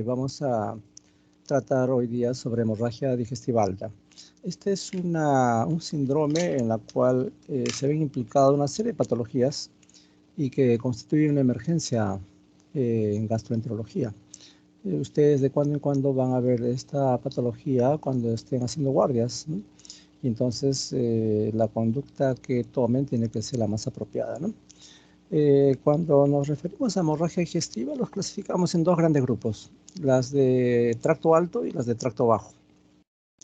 Vamos a tratar hoy día sobre hemorragia digestiva alta. Este es un síndrome en la cual se ven implicadas una serie de patologías y que constituye una emergencia en gastroenterología. Ustedes de cuando en cuando van a ver esta patología cuando estén haciendo guardias, ¿no? Y entonces la conducta que tomen tiene que ser la más apropiada, ¿no? Cuando nos referimos a hemorragia digestiva, los clasificamos en dos grandes grupos, las de tracto alto y las de tracto bajo.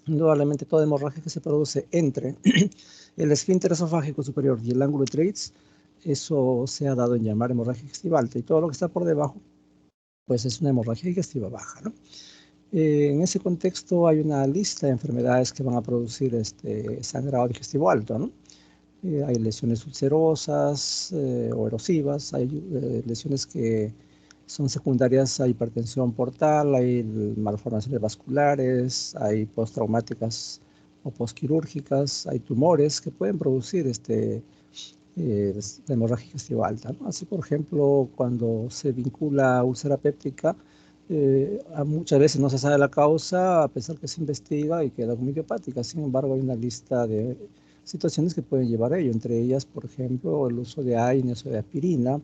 Indudablemente toda hemorragia que se produce entre el esfínter esofágico superior y el ángulo de Treitz, eso se ha dado en llamar hemorragia digestiva alta, y todo lo que está por debajo, pues es una hemorragia digestiva baja, ¿no? En ese contexto hay una lista de enfermedades que van a producir sangrado digestivo alto, ¿no? Hay lesiones ulcerosas o erosivas, hay lesiones que son secundarias a hipertensión portal, hay malformaciones vasculares, hay postraumáticas o postquirúrgicas, hay tumores que pueden producir la hemorragia digestiva alta, ¿no? Así, por ejemplo, cuando se vincula úlcera péptica, muchas veces no se sabe la causa, a pesar que se investiga y queda como idiopática. Sin embargo, hay una lista de situaciones que pueden llevar a ello, entre ellas, por ejemplo, el uso de AINES o de aspirina,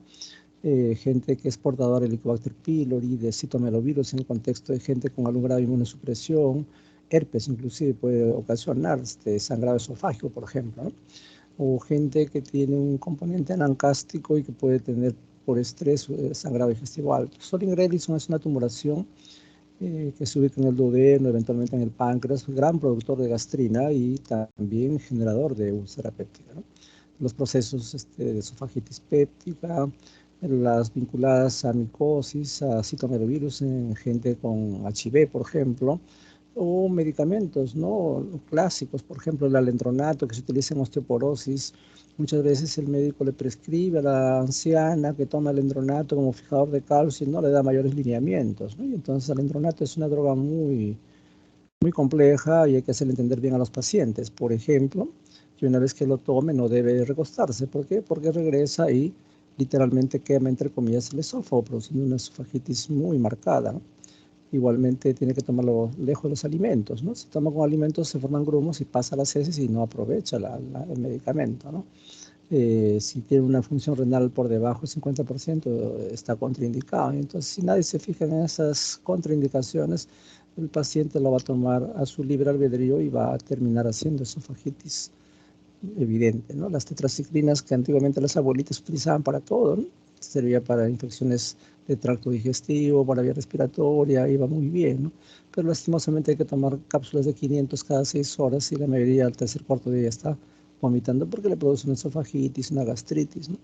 gente que es portadora de Helicobacter pylori, de citomegalovirus en el contexto de gente con algún grado de inmunosupresión, herpes inclusive puede ocasionar sangrado esofágico, por ejemplo, ¿no? O gente que tiene un componente anancástico y que puede tener por estrés sangrado digestivo alto. Solingredison es una tumoración que se ubica en el duodeno, eventualmente en el páncreas, gran productor de gastrina y también generador de úlcera péptica, ¿no? Los procesos de esofagitis péptica, las vinculadas a micosis, a citomegalovirus en gente con HIV, por ejemplo, o medicamentos, ¿no? Clásicos, por ejemplo, el alendronato que se utiliza en osteoporosis. Muchas veces el médico le prescribe a la anciana que toma alendronato como fijador de calcio y no le da mayores lineamientos, ¿no? Y entonces el alendronato es una droga muy compleja y hay que hacerle entender bien a los pacientes. Por ejemplo, que una vez que lo tome no debe recostarse. ¿Por qué? Porque regresa y literalmente quema, entre comillas, el esófago, produciendo una esofagitis muy marcada, ¿no? Igualmente tiene que tomarlo lejos de los alimentos, ¿no? Si toma con alimentos se forman grumos y pasa las heces y no aprovecha el medicamento, ¿no? Si tiene una función renal por debajo del 50% está contraindicado. Entonces, si nadie se fija en esas contraindicaciones, el paciente lo va a tomar a su libre albedrío y va a terminar haciendo esofagitis evidente, ¿no? Las tetraciclinas que antiguamente las abuelitas utilizaban para todo, ¿no? Servía para infecciones de tracto digestivo, para vía respiratoria, iba muy bien, ¿no? Pero lastimosamente hay que tomar cápsulas de 500 cada 6 horas y la mayoría al tercer cuarto día está vomitando porque le produce una esofagitis, una gastritis, ¿no?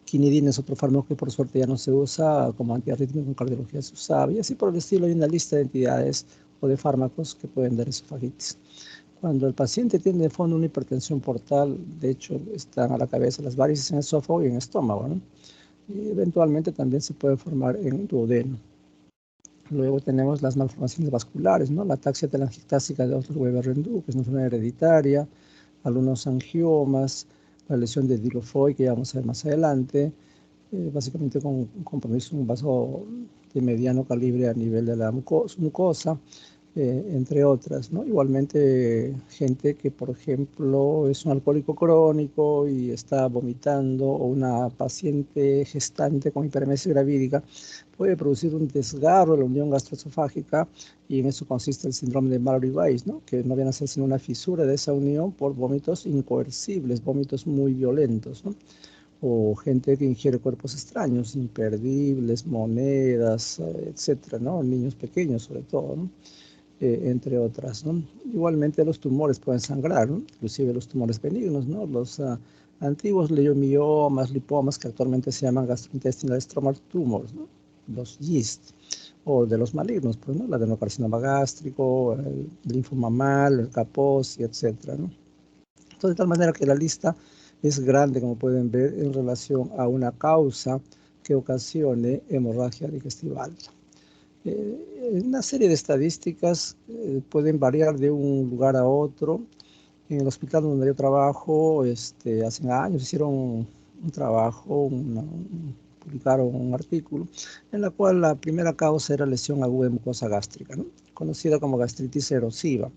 Quinidina es otro fármaco que por suerte ya no se usa, como antiarrítmico en cardiología se usaba, y así por el estilo hay una lista de entidades o de fármacos que pueden dar esofagitis. Cuando el paciente tiene de fondo una hipertensión portal, de hecho están a la cabeza las varices en el esófago y en el estómago, ¿no? Y eventualmente también se puede formar en duodeno. Luego tenemos las malformaciones vasculares, ¿no? La ataxia telangiectásica de Osler-Weber-Rendu, que es una enfermedad hereditaria, algunos angiomas, la lesión de Dielofoy, que ya vamos a ver más adelante, básicamente con un compromiso, un vaso de mediano calibre a nivel de la mucosa, entre otras, ¿no? Igualmente, gente que, por ejemplo, es un alcohólico crónico y está vomitando, o una paciente gestante con hiperemesis gravídica, puede producir un desgarro de la unión gastroesofágica, y en eso consiste el síndrome de Mallory-Weiss, ¿no? Que no viene a ser sino una fisura de esa unión por vómitos incoercibles, vómitos muy violentos, ¿no? O gente que ingiere cuerpos extraños, imperdibles, monedas, etcétera, ¿no? Niños pequeños sobre todo, ¿no? Entre otras, ¿no? Igualmente los tumores pueden sangrar, ¿no? Inclusive los tumores benignos, ¿no? Los antiguos leiomiomas, lipomas, que actualmente se llaman gastrointestinal stromal tumors, ¿no? Los GIST, o de los malignos, pues, ¿no? El adenocarcinoma gástrico, el linfoma mal, el Kaposi, etcétera, ¿no? Entonces, de tal manera que la lista es grande, como pueden ver, en relación a una causa que ocasione hemorragia digestiva alta. Una serie de estadísticas pueden variar de un lugar a otro. En el hospital donde yo trabajo, hace años hicieron un trabajo, un publicaron un artículo en la cual la primera causa era lesión aguda de mucosa gástrica, ¿no? Conocida como gastritis erosiva.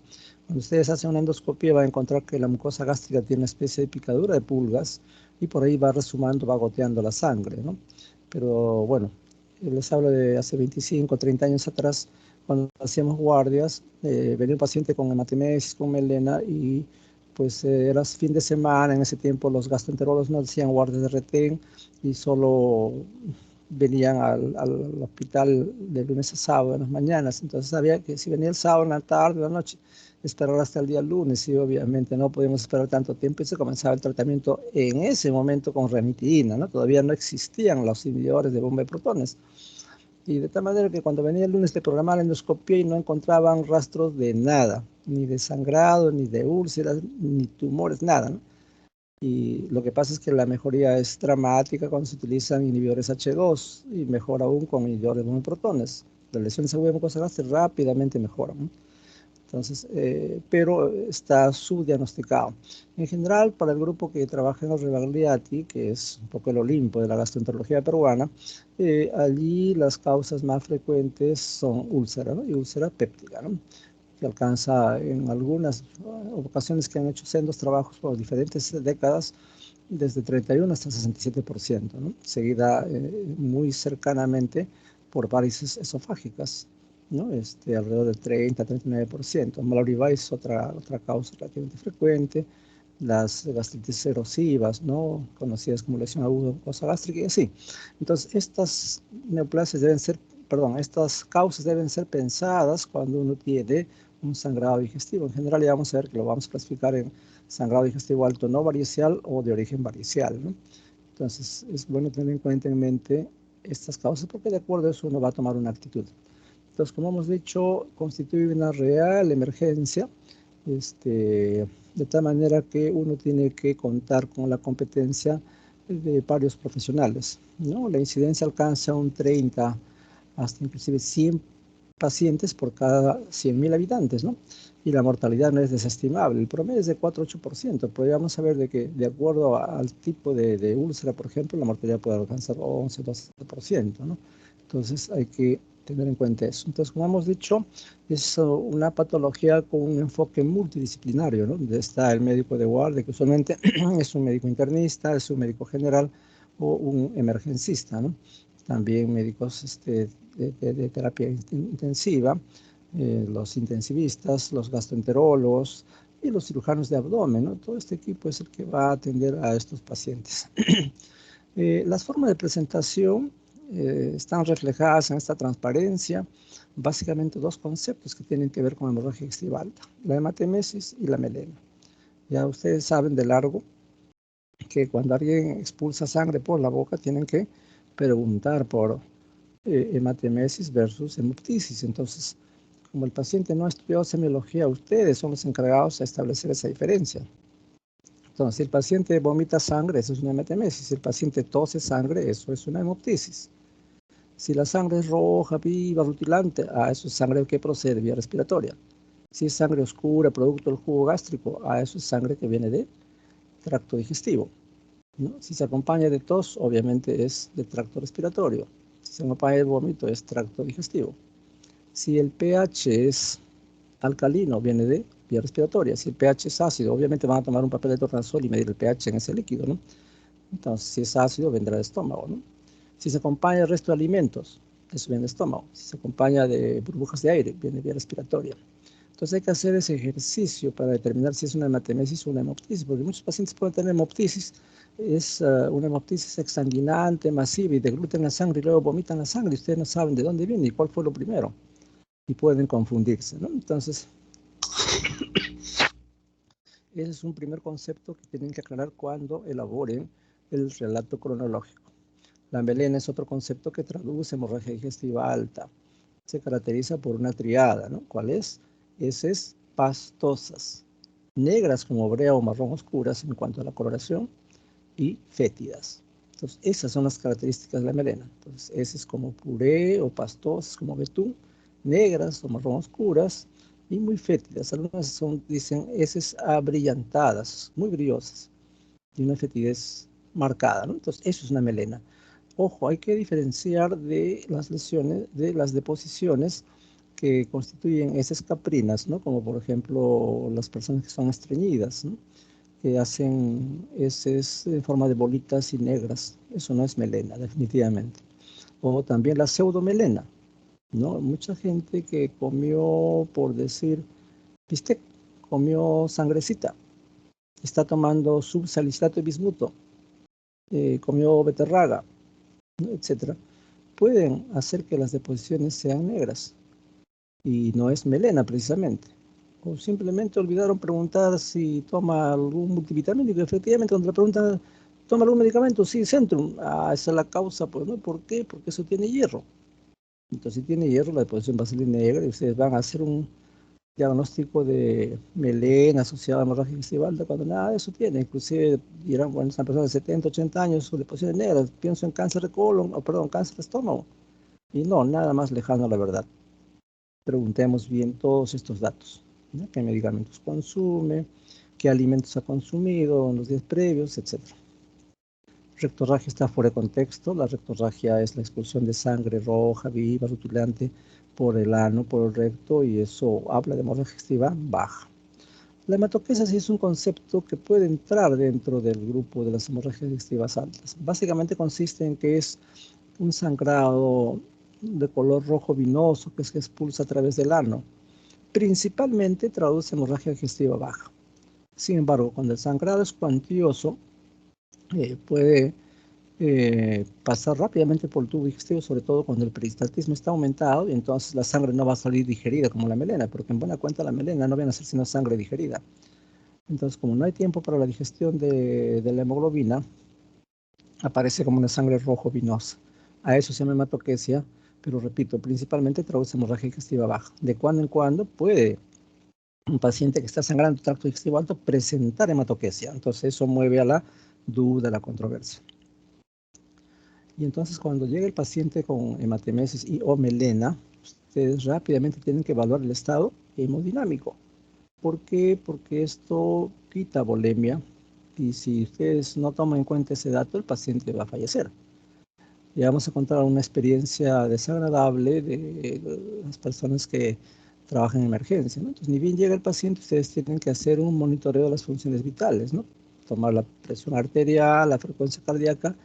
Cuando ustedes hacen una endoscopia van a encontrar que la mucosa gástrica tiene una especie de picadura de pulgas y por ahí va resumando, va goteando la sangre, ¿no? Pero bueno, les hablo de hace 25, 30 años atrás, cuando hacíamos guardias, venía un paciente con hematemesis, con melena, y pues era fin de semana. En ese tiempo los gastroenterólogos no hacían guardias de retén y solo venían al hospital de lunes a sábado en las mañanas. Entonces sabía que si venía el sábado en la tarde, en la noche, esperar hasta el día lunes, y obviamente no podíamos esperar tanto tiempo, y se comenzaba el tratamiento en ese momento con ranitidina, ¿no? Todavía no existían los inhibidores de bomba de protones. Y de tal manera que cuando venía el lunes le programaban la endoscopia y no encontraban rastros de nada, ni de sangrado, ni de úlceras, ni tumores, nada, ¿no? Y lo que pasa es que la mejoría es dramática cuando se utilizan inhibidores H2 y mejor aún con inhibidores de protones. Las lesiones agudas de mucosa gástrica rápidamente mejoran, ¿no? Entonces, pero está subdiagnosticado. En general, para el grupo que trabaja en el Rebagliati, que es un poco el Olimpo de la gastroenterología peruana, allí las causas más frecuentes son úlcera, ¿no? Y úlcera péptica, ¿no? Que alcanza en algunas ocasiones que han hecho sendos trabajos por diferentes décadas, desde 31 hasta 67%, ¿no? Seguida muy cercanamente por varices esofágicas, ¿no? Alrededor del 30-39%. Malariba es otra causa relativamente frecuente. Las gastritis erosivas, ¿no? Conocidas como lesión aguda de mucosa gástrica y así. Entonces, estas neoplasias deben ser, perdón, estas causas deben ser pensadas cuando uno tiene un sangrado digestivo. En general, ya vamos a ver que lo vamos a clasificar en sangrado digestivo alto no varicial o de origen varicial, ¿no? Entonces, es bueno tener en cuenta, en mente, estas causas, porque de acuerdo a eso uno va a tomar una actitud. Entonces, como hemos dicho, constituye una real emergencia, de tal manera que uno tiene que contar con la competencia de varios profesionales, ¿no? La incidencia alcanza un 30 hasta inclusive 100 pacientes por cada 100.000 habitantes, ¿no? Y la mortalidad no es desestimable, el promedio es de 4-8%, pero ya vamos a ver de que de acuerdo al tipo de úlcera, por ejemplo, la mortalidad puede alcanzar 11-12%, ¿no? Entonces hay que tener en cuenta eso. Entonces, como hemos dicho, es una patología con un enfoque multidisciplinario, ¿no? Donde está el médico de guardia, que usualmente es un médico internista, es un médico general o un emergencista, ¿no? También médicos de terapia intensiva, los intensivistas, los gastroenterólogos y los cirujanos de abdomen, ¿no? Todo este equipo es el que va a atender a estos pacientes. Las formas de presentación están reflejadas en esta transparencia, básicamente dos conceptos que tienen que ver con la hemorragia digestiva alta, la hematemesis y la melena. Ya ustedes saben de largo que cuando alguien expulsa sangre por la boca tienen que preguntar por hematemesis versus hemoptisis. Entonces, como el paciente no estudió semiología, ustedes son los encargados de establecer esa diferencia. Entonces, si el paciente vomita sangre, eso es una hematemesis. Si el paciente tose sangre, eso es una hemoptisis. Si la sangre es roja, viva, rutilante, eso es sangre que procede vía respiratoria. Si es sangre oscura, producto del jugo gástrico, eso es sangre que viene de tracto digestivo, ¿no? Si se acompaña de tos, obviamente es de tracto respiratorio. Si se acompaña de vómito, es tracto digestivo. Si el pH es alcalino, viene de vía respiratoria. Si el pH es ácido, obviamente van a tomar un papel de tornasol y medir el pH en ese líquido, ¿no? Entonces, si es ácido, vendrá del estómago, ¿no? Si se acompaña del resto de alimentos, eso viene del estómago. Si se acompaña de burbujas de aire, viene vía respiratoria. Entonces hay que hacer ese ejercicio para determinar si es una hematemesis o una hemoptisis, porque muchos pacientes pueden tener hemoptisis, es una hemoptisis exsanguinante, masiva, y degluten la sangre y luego vomitan la sangre, y ustedes no saben de dónde viene y cuál fue lo primero, y pueden confundirse, ¿no? Entonces, ese es un primer concepto que tienen que aclarar cuando elaboren el relato cronológico. La melena es otro concepto que traduce hemorragia digestiva alta. Se caracteriza por una triada, ¿no? ¿Cuál es? Heces pastosas, negras como brea o marrón oscuras en cuanto a la coloración, y fétidas. Entonces, esas son las características de la melena. Entonces, heces como puré o pastosas como betún, negras o marrón oscuras y muy fétidas. Algunas dicen heces abrillantadas, muy brillosas y una fetidez marcada, ¿no? Entonces, eso es una melena. Ojo, hay que diferenciar de las lesiones, de las deposiciones que constituyen heces caprinas, ¿no? Como por ejemplo las personas que son estreñidas, ¿no? Que hacen heces en forma de bolitas y negras. Eso no es melena, definitivamente. O también la pseudomelena, ¿no? Mucha gente que comió, por decir, bistec, comió sangrecita, está tomando subsalicilato de bismuto, comió beterraga, ¿no? Etcétera, pueden hacer que las deposiciones sean negras y no es melena precisamente. O simplemente olvidaron preguntar si toma algún multivitamínico. Efectivamente, cuando le preguntan, ¿toma algún medicamento? Sí, Centrum. Ah, esa es la causa, pues, ¿no? ¿Por qué? Porque eso tiene hierro. Entonces, si tiene hierro, la deposición va a salir negra y ustedes van a hacer un diagnóstico de melena asociada a hemorragia digestiva alta cuando nada de eso tiene. Inclusive dirán, bueno, es una persona de 70, 80 años, su deposiciones negras, pienso en cáncer de colon, o perdón, cáncer de estómago. Y no, nada más lejano a la verdad. Preguntemos bien todos estos datos, ¿no? ¿Qué medicamentos consume? ¿Qué alimentos ha consumido en los días previos? Etcétera. Rectorragia está fuera de contexto. La rectorragia es la expulsión de sangre roja, viva, rutilante por el ano, por el recto, y eso habla de hemorragia digestiva baja. La hematoquesia sí es un concepto que puede entrar dentro del grupo de las hemorragias digestivas altas. Básicamente consiste en que es un sangrado de color rojo vinoso que se expulsa a través del ano. Principalmente traduce hemorragia digestiva baja. Sin embargo, cuando el sangrado es cuantioso, puede pasar rápidamente por el tubo digestivo, sobre todo cuando el peristaltismo está aumentado, y entonces la sangre no va a salir digerida como la melena, porque en buena cuenta la melena no viene a ser sino sangre digerida. Entonces, como no hay tiempo para la digestión de la hemoglobina, aparece como una sangre rojo vinosa. A eso se llama hematoquesia, pero repito, principalmente traduce hemorragia digestiva baja. De cuando en cuando puede un paciente que está sangrando el tracto digestivo alto presentar hematoquesia. Entonces eso mueve a la duda, a la controversia. Y entonces cuando llega el paciente con hematemesis y o melena, ustedes rápidamente tienen que evaluar el estado hemodinámico. ¿Por qué? Porque esto quita volemia y si ustedes no toman en cuenta ese dato, el paciente va a fallecer. Y vamos a contar una experiencia desagradable de las personas que trabajan en emergencia, ¿no? Entonces, ni bien llega el paciente, ustedes tienen que hacer un monitoreo de las funciones vitales, ¿no? Tomar la presión arterial, la frecuencia cardíaca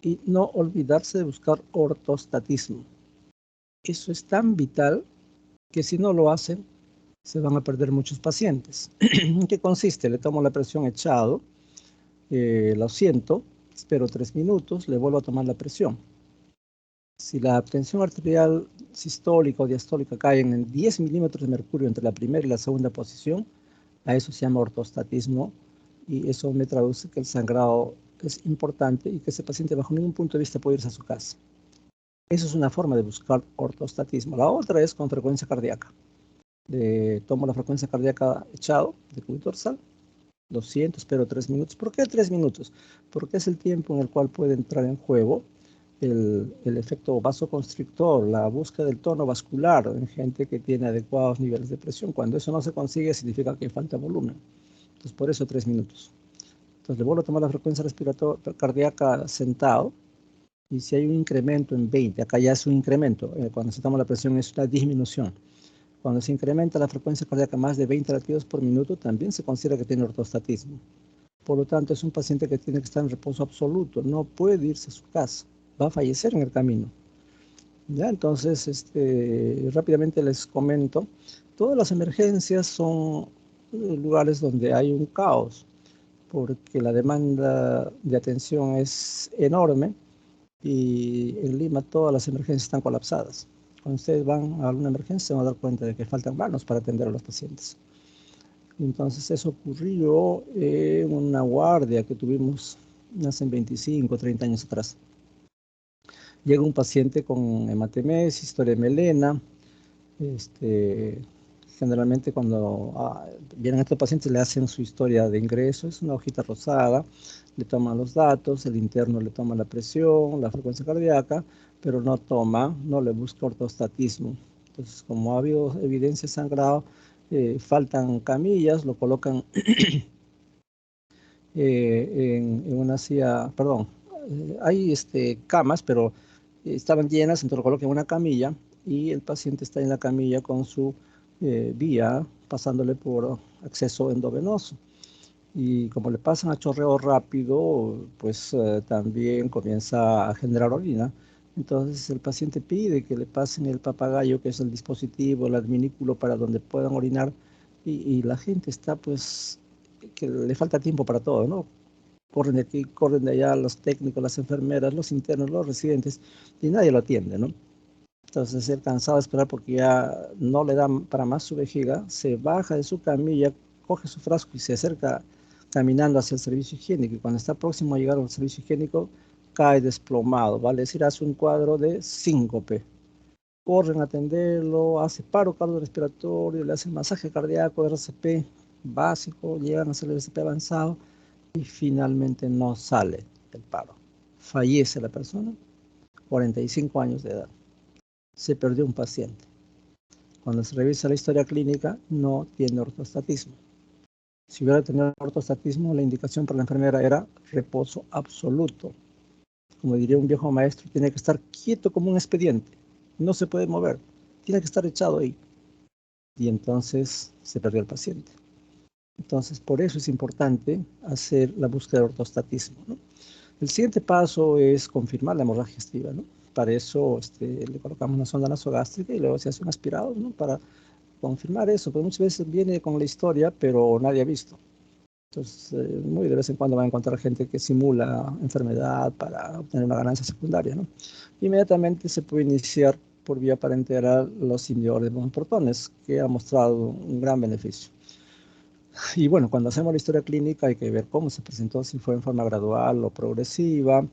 y no olvidarse de buscar ortostatismo. Eso es tan vital que si no lo hacen, se van a perder muchos pacientes. ¿En qué consiste? Le tomo la presión echado, lo siento, espero 3 minutos, le vuelvo a tomar la presión. Si la tensión arterial sistólica o diastólica caen en 10 milímetros de mercurio entre la primera y la segunda posición, a eso se llama ortostatismo y eso me traduce que el sangrado es importante y que ese paciente bajo ningún punto de vista puede irse a su casa. Eso es una forma de buscar ortostatismo. La otra es con frecuencia cardíaca. Tomo la frecuencia cardíaca echado de cúbito dorsal, lo siento, espero 3 minutos. ¿Por qué 3 minutos? Porque es el tiempo en el cual puede entrar en juego el efecto vasoconstrictor, la búsqueda del tono vascular en gente que tiene adecuados niveles de presión. Cuando eso no se consigue, significa que falta volumen. Entonces, por eso 3 minutos. Entonces, le vuelvo a tomar la frecuencia respiratoria cardíaca sentado. Y si hay un incremento en 20, acá ya es un incremento. Cuando se toma la presión es una disminución. Cuando se incrementa la frecuencia cardíaca más de 20 latidos por minuto, también se considera que tiene ortostatismo. Por lo tanto, es un paciente que tiene que estar en reposo absoluto, no puede irse a su casa, va a fallecer en el camino. ¿Ya? Entonces, rápidamente les comento, todas las emergencias son lugares donde hay un caos, porque la demanda de atención es enorme y en Lima todas las emergencias están colapsadas. Cuando ustedes van a alguna emergencia se van a dar cuenta de que faltan manos para atender a los pacientes. Entonces eso ocurrió en una guardia que tuvimos hace 25, 30 años atrás. Llega un paciente con hematemesis, historia de melena. Generalmente cuando vienen estos pacientes le hacen su historia de ingreso, es una hojita rosada, le toman los datos, el interno le toma la presión, la frecuencia cardíaca, pero no le busca ortostatismo. Entonces, como ha habido evidencia de sangrado, faltan camillas, lo colocan en una silla, perdón, hay camas, pero estaban llenas, entonces lo colocan en una camilla y el paciente está en la camilla con su vía pasándole por acceso endovenoso. Y como le pasan a chorreo rápido, pues también comienza a generar orina. Entonces el paciente pide que le pasen el papagayo, que es el dispositivo, el adminículo para donde puedan orinar, y la gente está pues que le falta tiempo para todo, ¿no? Corren de aquí, corren de allá los técnicos, las enfermeras, los internos, los residentes, y nadie lo atiende, ¿no? Entonces él cansado de esperar porque ya no le dan para más su vejiga, se baja de su camilla, coge su frasco y se acerca caminando hacia el servicio higiénico. Y cuando está próximo a llegar al servicio higiénico, cae desplomado, ¿vale? Es decir, hace un cuadro de síncope. Corren a atenderlo, hace paro cardiorrespiratorio, le hacen masaje cardíaco, RCP básico, llegan a hacer el RCP avanzado y finalmente no sale el paro. Fallece la persona, 45 años de edad. Se perdió un paciente. Cuando se revisa la historia clínica, no tiene ortostatismo. Si hubiera tenido ortostatismo, la indicación para la enfermera era reposo absoluto. Como diría un viejo maestro, tiene que estar quieto como un expediente. No se puede mover. Tiene que estar echado ahí. Y entonces se perdió el paciente. Entonces, por eso es importante hacer la búsqueda de ortostatismo, ¿no? El siguiente paso es confirmar la hemorragia digestiva, ¿no? Para eso le colocamos una sonda nasogástrica y luego se hace un aspirado, ¿no? Para confirmar eso, porque muchas veces viene con la historia, pero nadie ha visto. Entonces, muy de vez en cuando va a encontrar gente que simula enfermedad para obtener una ganancia secundaria, ¿no? Inmediatamente se puede iniciar por vía parenteral los inhibidores de protones, que ha mostrado un gran beneficio. Y bueno, cuando hacemos la historia clínica hay que ver cómo se presentó, si fue en forma gradual o progresiva,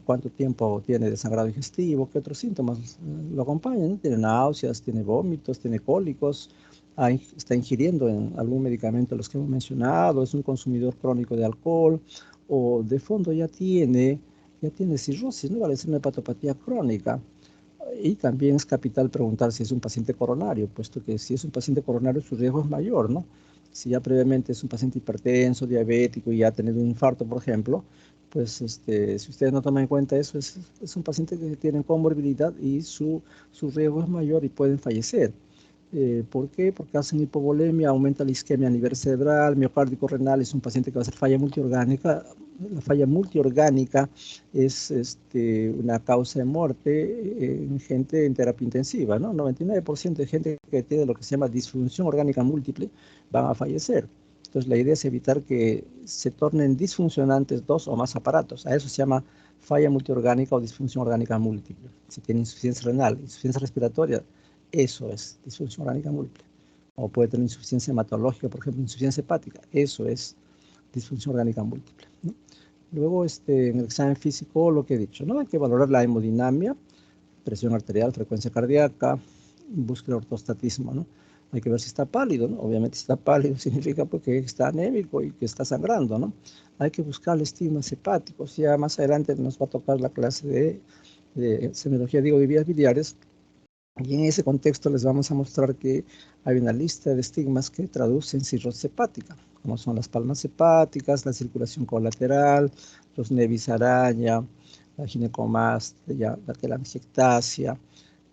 cuánto tiempo tiene de sangrado digestivo, qué otros síntomas lo acompañan, ¿no? Tiene náuseas, tiene vómitos, tiene cólicos, está ingiriendo en algún medicamento de los que hemos mencionado, es un consumidor crónico de alcohol o de fondo ya tiene cirrosis, ¿no? Vale ser una hepatopatía crónica. Y también es capital preguntar si es un paciente coronario, puesto que si es un paciente coronario su riesgo es mayor, ¿no? Si ya previamente es un paciente hipertenso, diabético y ya ha tenido un infarto, por ejemplo, pues si ustedes no toman en cuenta eso, es un paciente que tiene comorbilidad y su riesgo es mayor y pueden fallecer. ¿Por qué? Porque hacen hipovolemia, aumenta la isquemia a nivel cerebral, miocárdico renal, es un paciente que va a hacer falla multiorgánica. La falla multiorgánica es una causa de muerte en gente en terapia intensiva, ¿no? 99% de gente que tiene lo que se llama disfunción orgánica múltiple van a fallecer. Entonces la idea es evitar que se tornen disfuncionantes dos o más aparatos. A eso se llama falla multiorgánica o disfunción orgánica múltiple. Si tiene insuficiencia renal, insuficiencia respiratoria, eso es disfunción orgánica múltiple. O puede tener insuficiencia hematológica, por ejemplo, insuficiencia hepática. Eso es disfunción orgánica múltiple, ¿no? Luego, en el examen físico, lo que he dicho, ¿no? Hay que valorar la hemodinamia, presión arterial, frecuencia cardíaca, búsqueda de ortostatismo, ¿no? Hay que ver si está pálido, ¿no? Obviamente, si está pálido significa porque está anémico y que está sangrando, ¿no? Hay que buscar estigmas hepáticos. Ya más adelante nos va a tocar la clase de semiología, de vías biliares. Y en ese contexto les vamos a mostrar que hay una lista de estigmas que traducen cirrosis hepática, como son las palmas hepáticas, la circulación colateral, los nevis araña, la ginecomastia, la telangiectasia,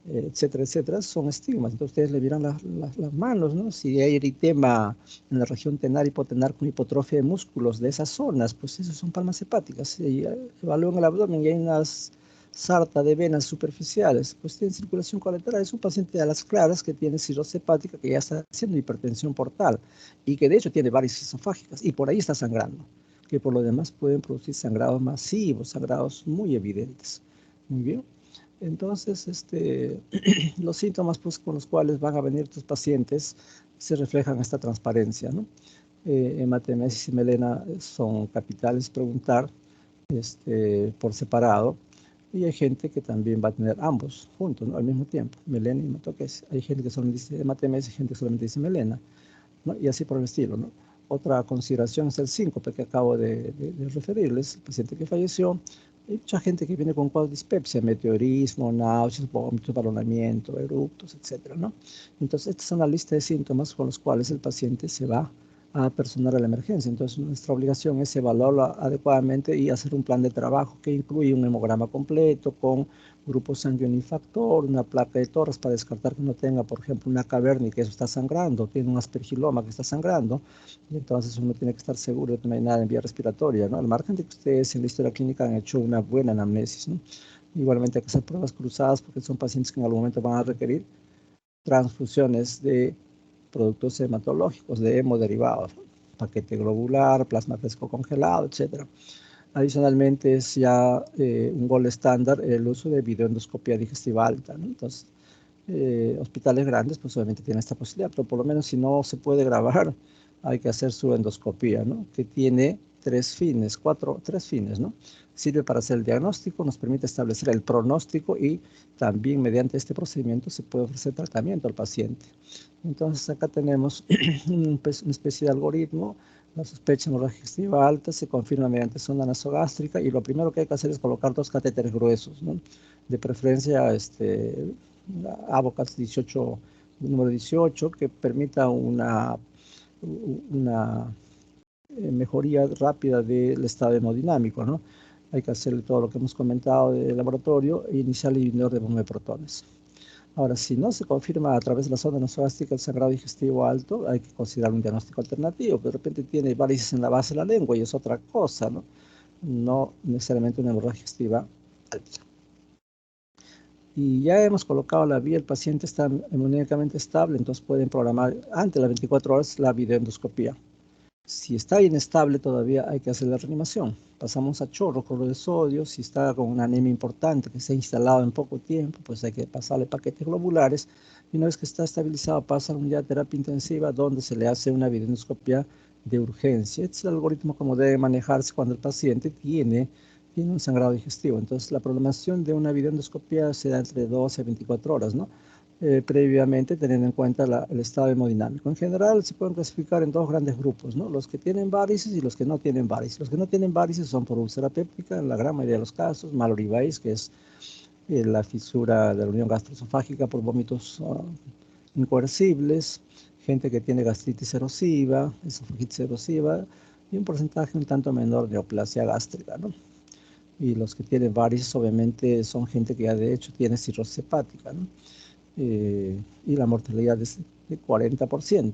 etcétera, etcétera, son estigmas. Entonces ustedes le miran las manos, ¿no? Si hay eritema en la región tenar, hipotenar con hipotrofia de músculos de esas zonas, pues esas son palmas hepáticas. Y evalúan el abdomen y hay unas sarta de venas superficiales, pues tiene circulación colateral. Es un paciente a las claras que tiene cirrosis hepática, que ya está haciendo hipertensión portal y que de hecho tiene varices esofágicas y por ahí está sangrando, que por lo demás pueden producir sangrados masivos, sangrados muy evidentes. Muy bien. Entonces, los síntomas pues, con los cuales van a venir tus pacientes se reflejan esta transparencia, ¿no? Hematemesis y melena son capitales preguntar por separado. Y hay gente que también va a tener ambos juntos, ¿no? Al mismo tiempo, melena y hematoquesis. Hay gente que solamente dice hematemesis y gente que solamente dice melena, ¿no? Y así por el estilo, ¿no? Otra consideración es el síncope que acabo de referirles, el paciente que falleció. Hay mucha gente que viene con cuadros de dispepsia, meteorismo, náuseas, vómitos, balonamiento, eructos, etcétera, ¿no? Entonces, esta es una lista de síntomas con los cuales el paciente se va a personal a la emergencia. Entonces, nuestra obligación es evaluarlo adecuadamente y hacer un plan de trabajo que incluye un hemograma completo con grupo sanguíneo y factor, una placa de Torres para descartar que no tenga, por ejemplo, una caverna y que eso está sangrando, tiene un aspergiloma que está sangrando, y entonces uno tiene que estar seguro de que no hay nada en vía respiratoria, ¿no? Al margen de que ustedes en la historia clínica han hecho una buena anamnesis, ¿no? Igualmente hay que hacer pruebas cruzadas porque son pacientes que en algún momento van a requerir transfusiones de productos hematológicos, de hemoderivados, paquete globular, plasma fresco congelado, etc. Adicionalmente es ya un gol estándar el uso de videoendoscopía digestiva alta, ¿no? Entonces, hospitales grandes pues obviamente tienen esta posibilidad, pero por lo menos si no se puede grabar, hay que hacer su endoscopía, ¿no? Que tiene tres fines, ¿no? Sirve para hacer el diagnóstico, nos permite establecer el pronóstico y también mediante este procedimiento se puede ofrecer tratamiento al paciente. Entonces acá tenemos una especie de algoritmo. La sospecha de hemorragia digestiva alta se confirma mediante sonda nasogástrica y lo primero que hay que hacer es colocar dos catéteres gruesos, ¿no? De preferencia Avocat 18, número 18, que permita una mejoría rápida del estado hemodinámico, ¿no? Hay que hacer todo lo que hemos comentado del laboratorio e iniciar el inhibidor de bomba de protones. Ahora, si no se confirma a través de la sonda nasogástrica el sangrado digestivo alto, hay que considerar un diagnóstico alternativo. De repente tiene varices en la base de la lengua y es otra cosa, ¿no? No necesariamente una hemorragia digestiva alta. Y ya hemos colocado la vía, el paciente está hemodinámicamente estable, entonces pueden programar antes de las 24 horas la videoendoscopía. Si está inestable todavía hay que hacer la reanimación. Pasamos a chorro, cloruro de sodio. Si está con una anemia importante que se ha instalado en poco tiempo, pues hay que pasarle paquetes globulares. Y una vez que está estabilizado, pasa a unidad de terapia intensiva donde se le hace una videoendoscopia de urgencia. Este es el algoritmo como debe manejarse cuando el paciente tiene un sangrado digestivo. Entonces, la programación de una videoendoscopia se da entre 12 a 24 horas, ¿no? Previamente teniendo en cuenta el estado hemodinámico. En general se pueden clasificar en dos grandes grupos, ¿no? Los que tienen varices y los que no tienen varices. Los que no tienen varices son por úlcera péptica, en la gran mayoría de los casos, Mallory Weiss, que es la fisura de la unión gastroesofágica por vómitos incoercibles, gente que tiene gastritis erosiva, esofagitis erosiva, y un porcentaje un tanto menor de neoplasia gástrica, ¿no? Y los que tienen varices obviamente son gente que ya de hecho tiene cirrosis hepática, ¿no? Y la mortalidad es de 40%.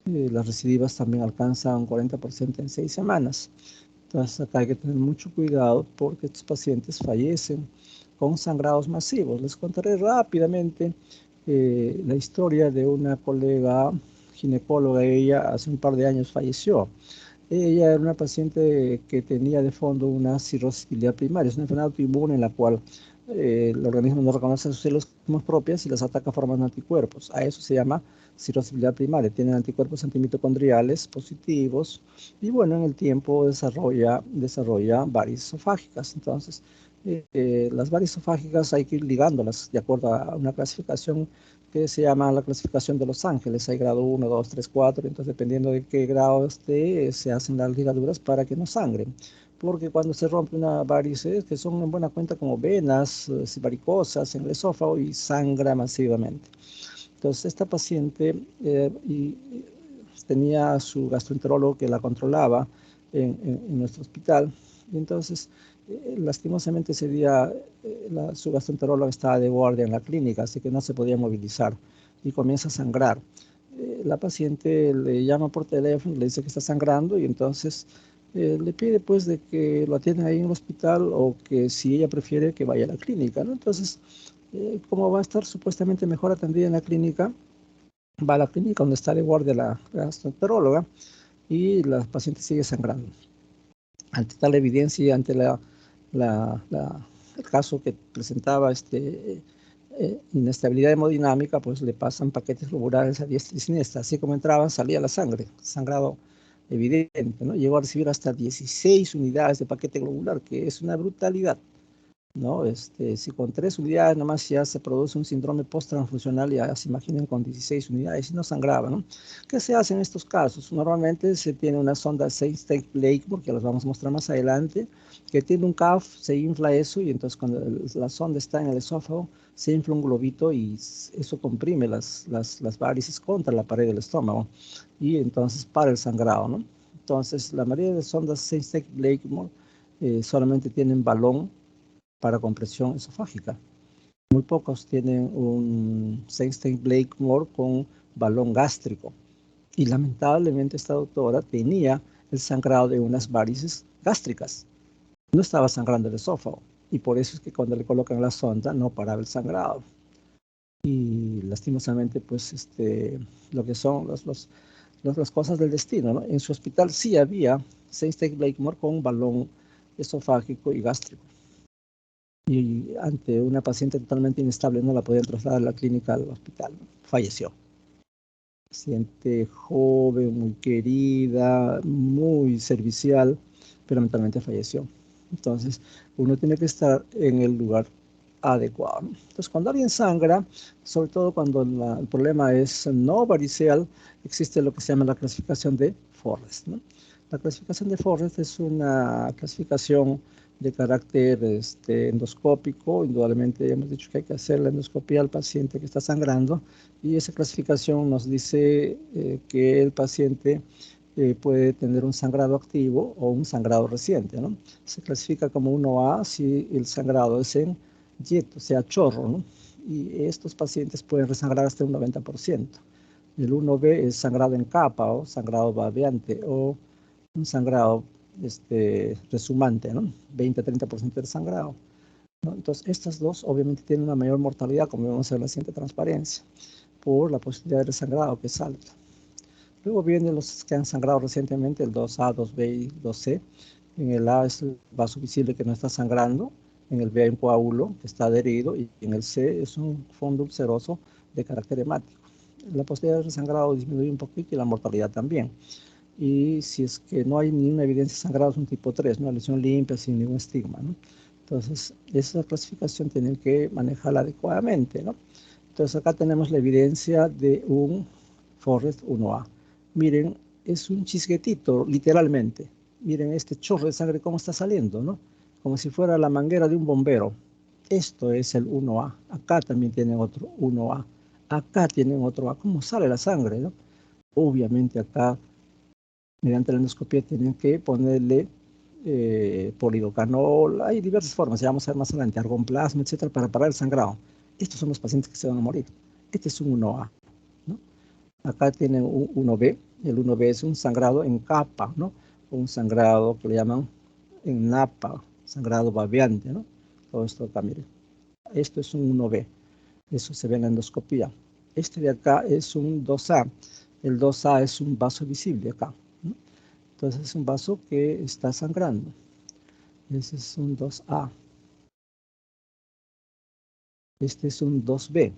Las recidivas también alcanzan un 40% en 6 semanas. Entonces acá hay que tener mucho cuidado porque estos pacientes fallecen con sangrados masivos. Les contaré rápidamente la historia de una colega ginecóloga. Ella hace un par de años falleció. Ella era una paciente que tenía de fondo una cirrosis biliar primaria, es una enfermedad autoinmune en la cual el organismo no reconoce sus células como propias y las ataca formando anticuerpos. A eso se llama cirrosis biliar primaria. Tienen anticuerpos antimitocondriales positivos y bueno, en el tiempo desarrolla varices esofágicas. Entonces, las varices esofágicas hay que ir ligándolas de acuerdo a una clasificación que se llama la clasificación de Los Ángeles. Hay grado 1, 2, 3, 4, entonces dependiendo de qué grado esté, se hacen las ligaduras para que no sangren. Porque cuando se rompe una varices, que son en buena cuenta como venas varicosas en el esófago y sangra masivamente. Entonces esta paciente tenía a su gastroenterólogo que la controlaba en nuestro hospital. Y entonces, lastimosamente ese día su gastroenterólogo estaba de guardia en la clínica, así que no se podía movilizar y comienza a sangrar. La paciente le llama por teléfono, le dice que está sangrando y entonces le pide pues de que lo atiendan ahí en el hospital o que si ella prefiere que vaya a la clínica, ¿no? Entonces, como va a estar supuestamente mejor atendida en la clínica, va a la clínica donde está de guardia la gastroenteróloga y la paciente sigue sangrando. Ante tal evidencia y ante el caso que presentaba inestabilidad hemodinámica, pues le pasan paquetes globulares a diestra y siniestra. Así como entraban, salía la sangre, sangrado evidente, ¿no? Llegó a recibir hasta 16 unidades de paquete globular, que es una brutalidad. ¿no? Si con 3 unidades nomás ya se produce un síndrome post-transfusional, ya se imaginen con 16 unidades y no sangraba, ¿no? ¿Qué se hace en estos casos? Normalmente se tiene una sonda Seinstein-Blake, que las vamos a mostrar más adelante, que tiene un CAF, se infla eso y entonces cuando la sonda está en el esófago, se infla un globito y eso comprime las varices contra la pared del estómago y entonces para el sangrado, ¿no? Entonces, la mayoría de sondas Seinstein-Blake solamente tienen balón para compresión esofágica. Muy pocos tienen un Seinstein-Blakemore con balón gástrico. Y lamentablemente esta doctora tenía el sangrado de unas varices gástricas. No estaba sangrando el esófago. Y por eso es que cuando le colocan la sonda no paraba el sangrado. Y lastimosamente, pues, lo que son las cosas del destino, ¿no? En su hospital sí había Seinstein-Blakemore con un balón esofágico y gástrico. Y ante una paciente totalmente inestable no la podían trasladar a la clínica al hospital. Falleció. Paciente joven, muy querida, muy servicial, pero mentalmente falleció. Entonces, uno tiene que estar en el lugar adecuado. Entonces, cuando alguien sangra, sobre todo cuando el problema es no variceal, existe lo que se llama la clasificación de Forrest, ¿no? La clasificación de Forrest es una clasificación de carácter endoscópico. Indudablemente hemos dicho que hay que hacer la endoscopía al paciente que está sangrando y esa clasificación nos dice que el paciente puede tener un sangrado activo o un sangrado reciente, ¿no? Se clasifica como 1A si el sangrado es en jet, o sea, chorro, ¿no? Y estos pacientes pueden resangrar hasta un 90%. El 1B es sangrado en capa o sangrado babeante o un sangrado resumante, ¿no? 20-30% del sangrado, ¿no? Entonces, estas dos obviamente tienen una mayor mortalidad, como vemos en la siguiente transparencia, por la posibilidad de resangrado que es alta. Luego vienen los que han sangrado recientemente, el 2A, 2B y 2C. En el A es el vaso visible que no está sangrando, en el B hay un coágulo que está adherido y en el C es un fondo ulceroso de carácter hemático. La posibilidad de resangrado disminuye un poquito y la mortalidad también. Y si es que no hay ninguna evidencia de sangrado, es un tipo 3, una lesión limpia sin ningún estigma, ¿no? Entonces, esa clasificación tienen que manejarla adecuadamente, ¿no? Entonces, acá tenemos la evidencia de un Forrest 1A. Miren, es un chisguetito, literalmente. Miren este chorro de sangre cómo está saliendo, ¿no? Como si fuera la manguera de un bombero. Esto es el 1A. Acá también tienen otro 1A. Acá tienen otro A. ¿Cómo sale la sangre, no? Obviamente acá mediante la endoscopia tienen que ponerle polidocanol, hay diversas formas, ya vamos a ver más adelante, argonplasma, etcétera, para parar el sangrado. Estos son los pacientes que se van a morir. Este es un 1A, ¿no? Acá tienen un 1B, el 1B es un sangrado en capa, ¿no? Un sangrado que le llaman en napa, sangrado babeante, ¿no? Todo esto acá, miren. Esto es un 1B, eso se ve en la endoscopía. Este de acá es un 2A, el 2A es un vaso visible acá, ¿no? Entonces es un vaso que está sangrando. Ese es un 2A. Este es un 2B.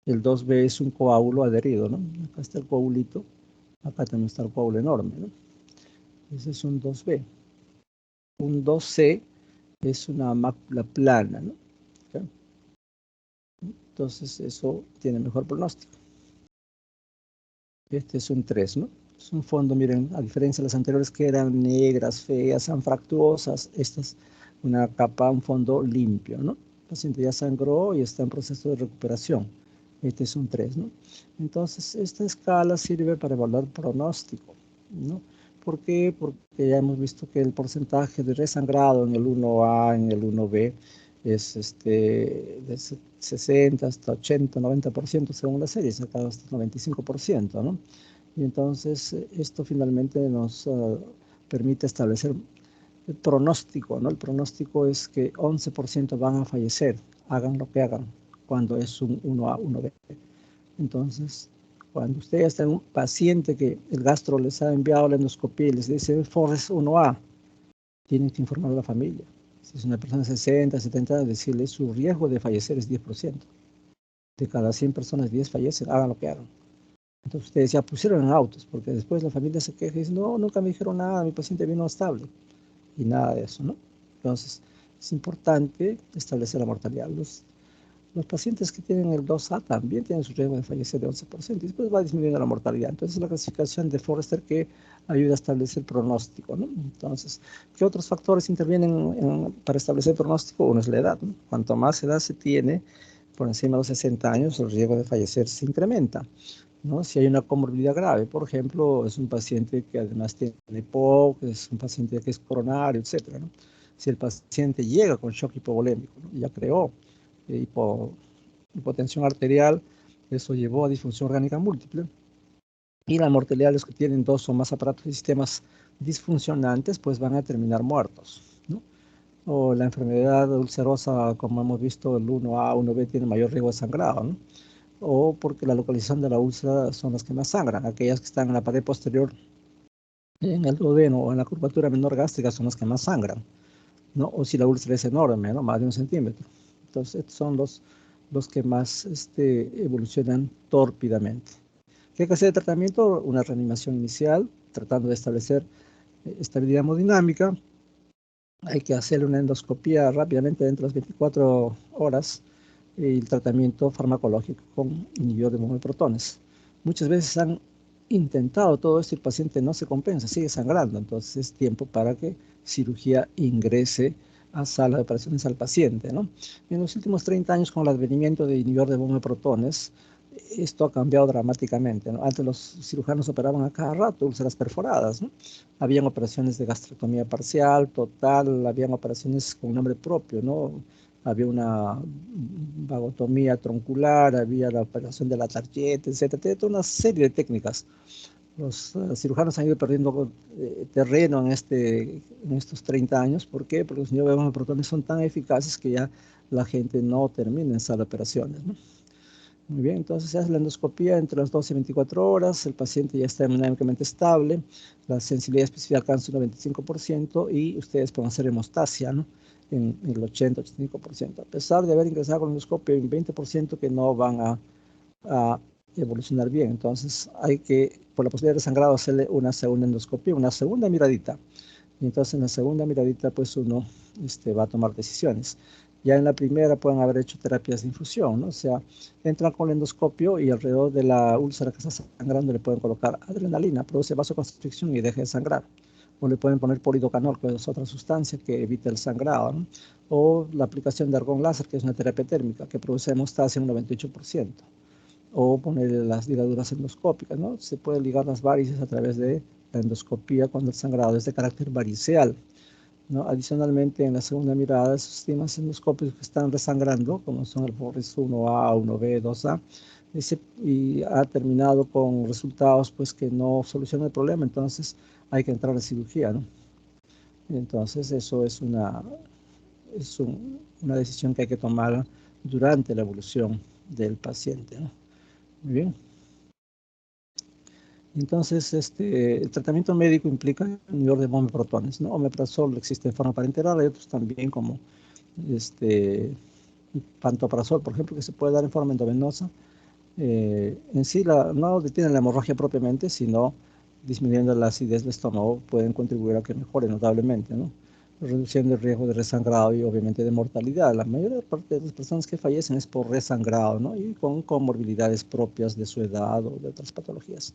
El 2B es un coágulo adherido, ¿no? Acá está el coagulito. Acá también está el coágulo enorme, ¿no? Ese es un 2B. Un 2C es una mácula plana, ¿no? ¿Okay? Entonces eso tiene mejor pronóstico. Este es un 3, ¿no? Es un fondo, miren, a diferencia de las anteriores que eran negras, feas, anfractuosas, esta es una capa, un fondo limpio, ¿no? El paciente ya sangró y está en proceso de recuperación. Este es un 3, ¿no? Entonces, esta escala sirve para evaluar pronóstico, ¿no? ¿Por qué? Porque ya hemos visto que el porcentaje de resangrado en el 1A, en el 1B, es de 60 hasta 80, 90% según la serie, acá hasta 95%, ¿no? Y entonces esto finalmente nos permite establecer el pronóstico, ¿no? El pronóstico es que 11% van a fallecer, hagan lo que hagan, cuando es un 1A, 1B. Entonces, cuando usted está en un paciente que el gastro les ha enviado la endoscopía y les dice Forrest 1A, tienen que informar a la familia. Si es una persona de 60, 70 años, decirle su riesgo de fallecer es 10%. De cada 100 personas, 10 fallecen, hagan lo que hagan. Entonces ustedes ya pusieron en autos, porque después la familia se queja y dice, no, nunca me dijeron nada, mi paciente vino estable. Y nada de eso, ¿no? Entonces, es importante establecer la mortalidad. Los pacientes que tienen el 2A también tienen su riesgo de fallecer de 11% y después va disminuyendo la mortalidad. Entonces, la clasificación de Forrester que ayuda a establecer el pronóstico, ¿no? Entonces, ¿qué otros factores intervienen para establecer el pronóstico? Uno es la edad, ¿no? Cuanto más edad se tiene, por encima de los 60 años, el riesgo de fallecer se incrementa, ¿no? Si hay una comorbilidad grave, por ejemplo, es un paciente que además tiene EPOC, es un paciente que es coronario, etcétera, ¿no? Si el paciente llega con shock hipovolémico, ¿no? Ya creó hipotensión arterial, eso llevó a disfunción orgánica múltiple, y la mortalidad de los que tienen 2 o más aparatos y sistemas disfuncionantes, pues van a terminar muertos, ¿no? O la enfermedad ulcerosa, como hemos visto, el 1A, 1B tiene mayor riesgo de sangrado, ¿no? O porque la localización de la úlcera son las que más sangran, aquellas que están en la pared posterior, en el duodeno o en la curvatura menor gástrica son las que más sangran, ¿no? O si la úlcera es enorme, ¿no? Más de 1 centímetro. Entonces, estos son los que más evolucionan tórpidamente. ¿Qué hay que hacer de tratamiento? Una reanimación inicial, tratando de establecer estabilidad hemodinámica. Hay que hacerle una endoscopía rápidamente dentro de las 24 horas y el tratamiento farmacológico con inhibidor de bomba de protones. Muchas veces han intentado todo esto y el paciente no se compensa, sigue sangrando, entonces es tiempo para que cirugía ingrese a sala de operaciones al paciente, ¿no? En los últimos 30 años, con el advenimiento de inhibidor de bomba de protones, esto ha cambiado dramáticamente, ¿no? Antes los cirujanos operaban a cada rato úlceras perforadas, ¿no? Habían operaciones de gastrectomía parcial, total, habían operaciones con nombre propio, ¿no? Había una vagotomía troncular, había la operación de la tarjeta, etcétera, toda una serie de técnicas. Los cirujanos han ido perdiendo terreno en estos 30 años. ¿Por qué? Porque los inhibidores de protones son tan eficaces que ya la gente no termina en sala de operaciones, ¿no? Muy bien, entonces se hace la endoscopía entre las 12 y 24 horas, el paciente ya está hemodinámicamente estable, la sensibilidad específica alcanza un 95% y ustedes pueden hacer hemostasia, ¿no? En el 80-85%. A pesar de haber ingresado con endoscopio, hay un 20% que no van a evolucionar bien. Entonces hay que, por la posibilidad de sangrado, hacerle una segunda endoscopia, una segunda miradita. Y entonces en la segunda miradita, pues uno va a tomar decisiones. Ya en la primera pueden haber hecho terapias de infusión, ¿no? O sea, entran con el endoscopio y alrededor de la úlcera que está sangrando le pueden colocar adrenalina, produce vasoconstricción y deja de sangrar. O le pueden poner polidocanol, que es otra sustancia que evita el sangrado, ¿no? O la aplicación de argón láser, que es una terapia térmica, que produce hemostasia en un 98%. O ponerle las ligaduras endoscópicas, ¿no? Se puede ligar las varices a través de la endoscopía cuando el sangrado es de carácter variceal, ¿no? Adicionalmente, en la segunda mirada, esos sistemas endoscópicos que están resangrando, como son el Forrest 1A, 1B, 2A, y ha terminado con resultados pues, que no solucionan el problema, entonces hay que entrar a cirugía, ¿no? Entonces, eso es una decisión que hay que tomar durante la evolución del paciente, ¿no? Muy bien. Entonces, el tratamiento médico implica un inhibidor de bomba de protones, ¿no? Omeprazol existe en forma parenteral, hay otros también como pantoprazol, por ejemplo, que se puede dar en forma endovenosa. En sí no detiene la hemorragia propiamente, sino disminuyendo la acidez del estómago pueden contribuir a que mejore notablemente, ¿no? Reduciendo el riesgo de resangrado y obviamente de mortalidad. La mayor parte de las personas que fallecen es por resangrado, ¿no? Y con comorbilidades propias de su edad o de otras patologías.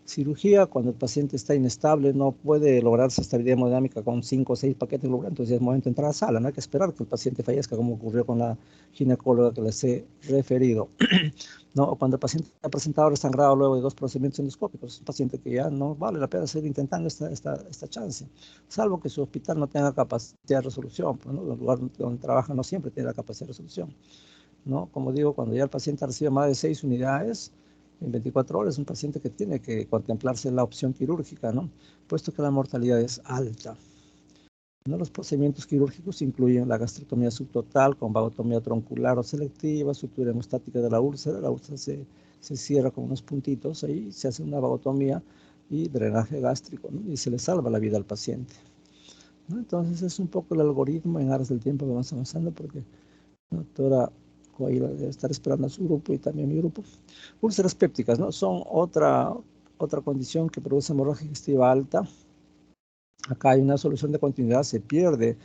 Cirugía, cuando el paciente está inestable, no puede lograrse estabilidad hemodinámica con 5 o 6 paquetes globulares, entonces ya es momento de entrar a la sala, no hay que esperar que el paciente fallezca, como ocurrió con la ginecóloga que les he referido. ¿No? O cuando el paciente ha presentado resangrado luego de 2 procedimientos endoscópicos, es un paciente que ya no vale la pena seguir intentando esta chance, salvo que su hospital no tenga capacidad de resolución, pues, ¿no? El lugar donde trabaja no siempre tiene la capacidad de resolución, ¿no? Como digo, cuando ya el paciente recibe más de 6 unidades, en 24 horas es un paciente que tiene que contemplarse la opción quirúrgica, ¿no? Puesto que la mortalidad es alta. ¿No? Los procedimientos quirúrgicos incluyen la gastrectomía subtotal con vagotomía troncular o selectiva, sutura hemostática de la úlcera se cierra con unos puntitos, ahí se hace una vagotomía y drenaje gástrico, ¿no? Y se le salva la vida al paciente, ¿no? Entonces es un poco el algoritmo en aras del tiempo que vamos avanzando porque la doctora Coahuila debe estar esperando a su grupo y también mi grupo. Úlceras pépticas, ¿no? Son otra condición que produce hemorragia digestiva alta. Acá hay una solución de continuidad, se pierde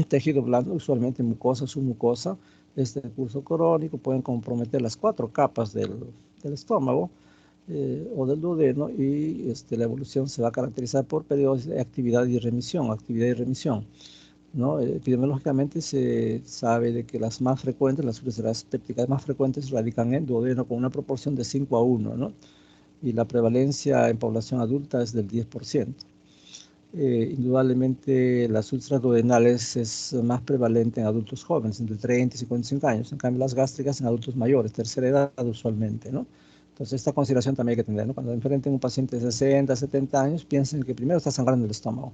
tejido blando, usualmente mucosa, submucosa. Este curso crónico pueden comprometer las 4 capas del estómago o del duodeno, y la evolución se va a caracterizar por periodos de actividad y remisión, ¿no? Epidemiológicamente se sabe de que las más frecuentes, las úlceras pépticas más frecuentes radican en duodeno con una proporción de 5 a 1, ¿no? Y la prevalencia en población adulta es del 10%. Indudablemente las úlceras duodenales es más prevalente en adultos jóvenes, entre 30 y 55 años. En cambio, las gástricas en adultos mayores, tercera edad usualmente, ¿no? Entonces, esta consideración también hay que tener, ¿no? Cuando enfrenten un paciente de 60, 70 años, piensen que primero está sangrando el estómago.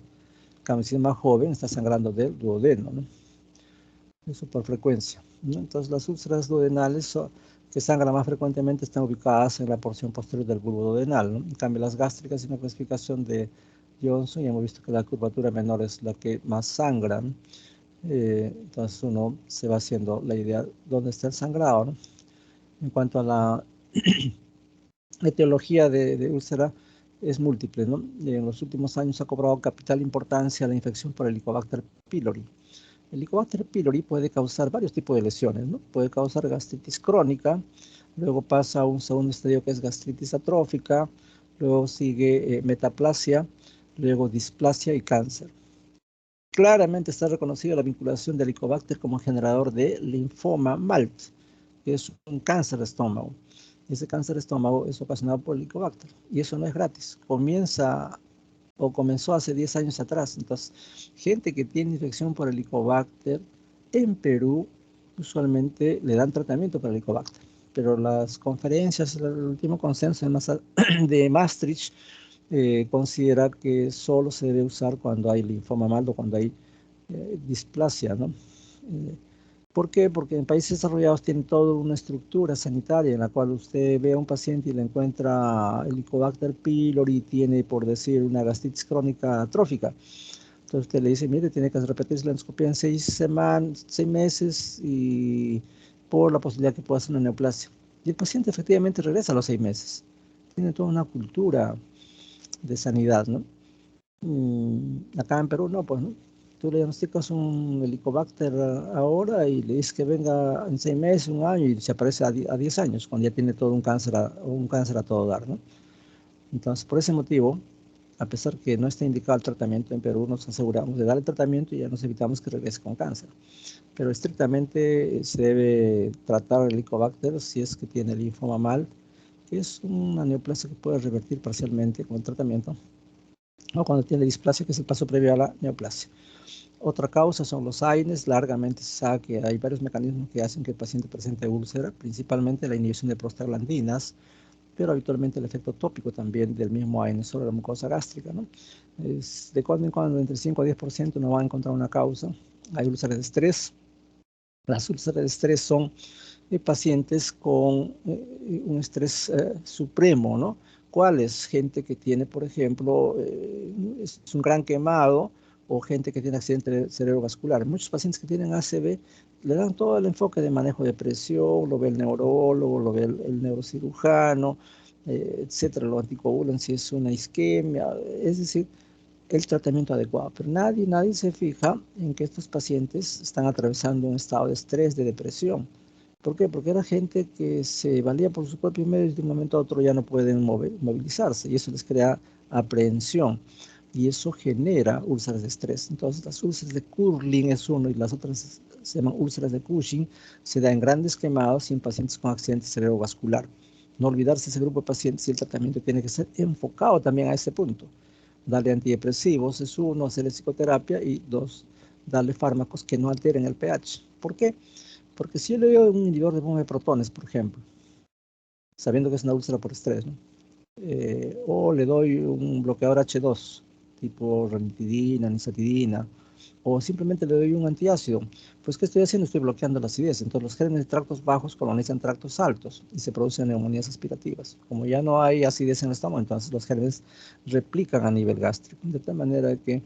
En cambio, si es más joven, está sangrando del duodeno, ¿no? Eso por frecuencia, ¿no? Entonces, las úlceras duodenales que sangran más frecuentemente están ubicadas en la porción posterior del bulbo duodenal, ¿no? En cambio, las gástricas, en la clasificación de Johnson, ya hemos visto que la curvatura menor es la que más sangran. Entonces, uno se va haciendo la idea de dónde está el sangrado, ¿no? En cuanto a la etiología de úlcera, es múltiple, ¿no? En los últimos años ha cobrado capital importancia la infección por Helicobacter pylori. El Helicobacter pylori puede causar varios tipos de lesiones, ¿no? Puede causar gastritis crónica, luego pasa a un segundo estadio que es gastritis atrófica, luego sigue metaplasia, luego displasia y cáncer. Claramente está reconocida la vinculación del Helicobacter como generador de linfoma MALT, que es un cáncer de estómago. Ese cáncer de estómago es ocasionado por el Helicobacter, y eso no es gratis. Comenzó hace 10 años atrás. Entonces, gente que tiene infección por Helicobacter en Perú, usualmente le dan tratamiento para Helicobacter. Pero las conferencias, el último consenso de Maastricht, considera que solo se debe usar cuando hay linfoma MALT o cuando hay displasia, ¿no? ¿Por qué? Porque en países desarrollados tienen toda una estructura sanitaria en la cual usted ve a un paciente y le encuentra Helicobacter pylori, tiene, por decir, una gastritis crónica atrófica. Entonces usted le dice, mire, tiene que repetirse la endoscopia en 6 meses, y por la posibilidad que pueda hacer una neoplasia. Y el paciente efectivamente regresa a los 6 meses. Tiene toda una cultura de sanidad, ¿no? Acá en Perú no, pues, ¿no? Tú le diagnosticas un Helicobacter ahora y le dices que venga en 6 meses, un año, y se aparece a 10 años, cuando ya tiene todo un cáncer a todo dar, ¿no? Entonces, por ese motivo, a pesar que no está indicado el tratamiento en Perú, nos aseguramos de dar el tratamiento y ya nos evitamos que regrese con cáncer. Pero estrictamente se debe tratar el Helicobacter si es que tiene linfoma MALT, que es una neoplasia que puede revertir parcialmente con el tratamiento, o cuando tiene displasia, que es el paso previo a la neoplasia. Otra causa son los AINES. Largamente se sabe que hay varios mecanismos que hacen que el paciente presente úlcera, principalmente la inhibición de prostaglandinas, pero habitualmente el efecto tópico también del mismo AINES sobre la mucosa gástrica, ¿no? De cuando en cuando, entre 5 a 10%, no va a encontrar una causa. Hay úlceras de estrés. Las úlceras de estrés son pacientes con un estrés supremo, ¿no? ¿Cuáles? Gente que tiene, por ejemplo, es un gran quemado, o gente que tiene accidente cerebrovascular. Muchos pacientes que tienen ACV le dan todo el enfoque de manejo de presión, lo ve el neurólogo, lo ve el neurocirujano, etcétera, lo anticoagulan si es una isquemia, es decir, el tratamiento adecuado. Pero nadie se fija en que estos pacientes están atravesando un estado de estrés, de depresión. ¿Por qué? Porque era gente que se valía por sus propios medios y de un momento a otro ya no pueden movilizarse, y eso les crea aprehensión, y eso genera úlceras de estrés. Entonces, las úlceras de Curling es uno, y las otras se llaman úlceras de Cushing. Se da en grandes quemados y en pacientes con accidente cerebrovascular. No olvidarse ese grupo de pacientes, y el tratamiento tiene que ser enfocado también a ese punto. Darle antidepresivos es uno, hacerle psicoterapia, y dos, darle fármacos que no alteren el pH. ¿Por qué? Porque si yo le doy un inhibidor de bomba de protones, por ejemplo, sabiendo que es una úlcera por estrés, ¿no? O le doy un bloqueador H2, tipo ranitidina, nisatidina, o simplemente le doy un antiácido, pues ¿qué estoy haciendo? Estoy bloqueando la acidez. Entonces los gérmenes de tractos bajos colonizan tractos altos y se producen neumonías aspirativas. Como ya no hay acidez en el estómago, entonces los gérmenes replican a nivel gástrico, de tal manera que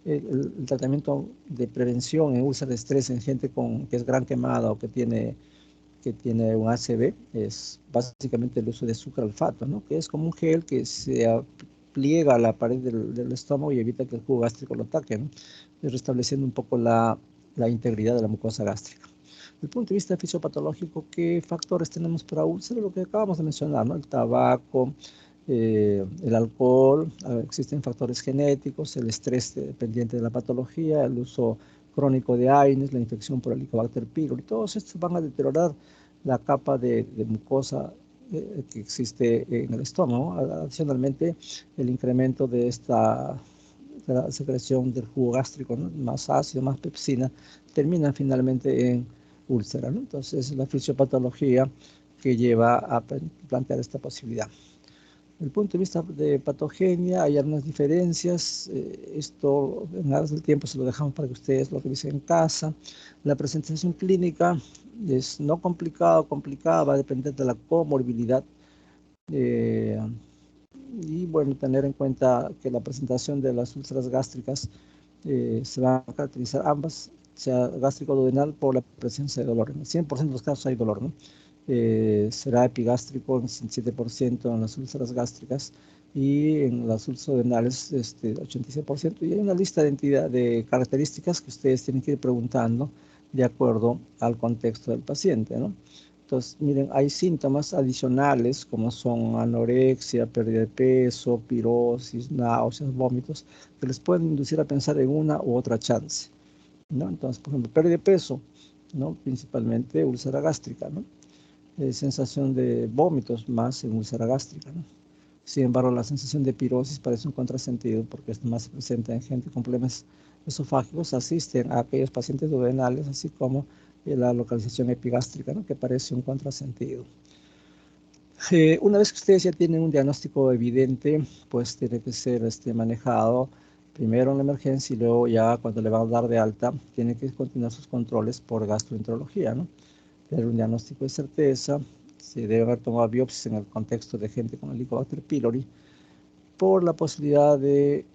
el tratamiento de prevención en úlceras de estrés en gente que es gran quemada o que tiene un ACV es básicamente el uso de sucralfato, ¿no? Que es como un gel que se pliega la pared del estómago y evita que el jugo gástrico lo ataque, ¿no? Restableciendo un poco la integridad de la mucosa gástrica. Desde el punto de vista fisiopatológico, ¿qué factores tenemos para úlcera? Lo que acabamos de mencionar, ¿no? El tabaco, el alcohol, existen factores genéticos, el estrés dependiente de la patología, el uso crónico de AINES, la infección por Helicobacter pylori, todos estos van a deteriorar la capa de mucosa que existe en el estómago. Adicionalmente, el incremento de la secreción del jugo gástrico, ¿no? Más ácido, más pepsina, termina finalmente en úlcera, ¿no? Entonces, es la fisiopatología que lleva a plantear esta posibilidad. Desde el punto de vista de patogenia, hay algunas diferencias. Esto en aras del tiempo se lo dejamos para que ustedes lo revisen en casa. La presentación clínica es no complicada o complicada, va a depender de la comorbilidad. Y bueno, tener en cuenta que la presentación de las úlceras gástricas se van a caracterizar ambas, sea gástrico duodenal, por la presencia de dolor. En el 100% de los casos hay dolor, ¿no? Será epigástrico en 7% en las úlceras gástricas y en las úlceras duodenales 86%. Y hay una lista de características que ustedes tienen que ir preguntando de acuerdo al contexto del paciente, ¿no? Entonces, miren, hay síntomas adicionales como son anorexia, pérdida de peso, pirosis, náuseas, vómitos, que les pueden inducir a pensar en una u otra chance, ¿no? Entonces, por ejemplo, pérdida de peso, ¿no? Principalmente úlcera gástrica, ¿no? Sensación de vómitos más en úlcera gástrica, ¿no? Sin embargo, la sensación de pirosis parece un contrasentido porque es más presente en gente con problemas esofágicos, asisten a aquellos pacientes duodenales, así como la localización epigástrica, ¿no? Que parece un contrasentido. Una vez que ustedes ya tienen un diagnóstico evidente, pues tiene que ser manejado primero en la emergencia y luego ya cuando le van a dar de alta, tiene que continuar sus controles por gastroenterología, ¿no? Tener un diagnóstico de certeza, se debe haber tomado biopsias en el contexto de gente con Helicobacter pylori, por la posibilidad de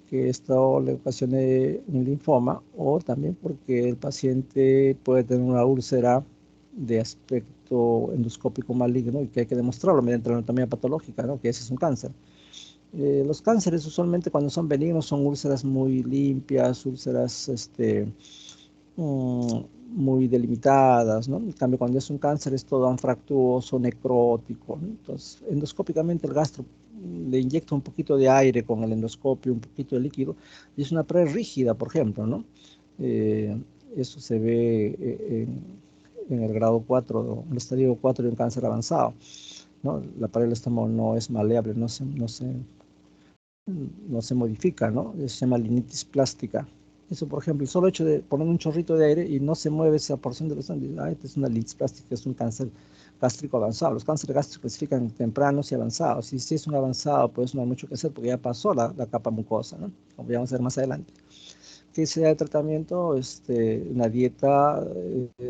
que esto le ocasione un linfoma o también porque el paciente puede tener una úlcera de aspecto endoscópico maligno y que hay que demostrarlo mediante la anatomía patológica, ¿no? Que ese es un cáncer. Los cánceres usualmente cuando son benignos son úlceras muy limpias, úlceras muy delimitadas, ¿no? En cambio, cuando es un cáncer es todo anfractuoso, necrótico, ¿no? Entonces, endoscópicamente el gastro le inyecta un poquito de aire con el endoscopio, un poquito de líquido, y es una pared rígida, por ejemplo, ¿no? Eh, Eso se ve en el grado 4, en el estadio 4 de un cáncer avanzado, ¿no? La pared del estómago no es maleable, no se modifica, ¿no? Se llama linitis plástica. Eso, por ejemplo, el solo hecho de poner un chorrito de aire y no se mueve esa porción de los ángulos, esta es una linitis plástica, es un cáncer gástrico avanzado. Los cánceres gástricos clasifican tempranos y avanzados. Y si es un avanzado, pues no hay mucho que hacer porque ya pasó la capa mucosa, ¿no? Como ya vamos a ver más adelante. ¿Qué sería el tratamiento? Una dieta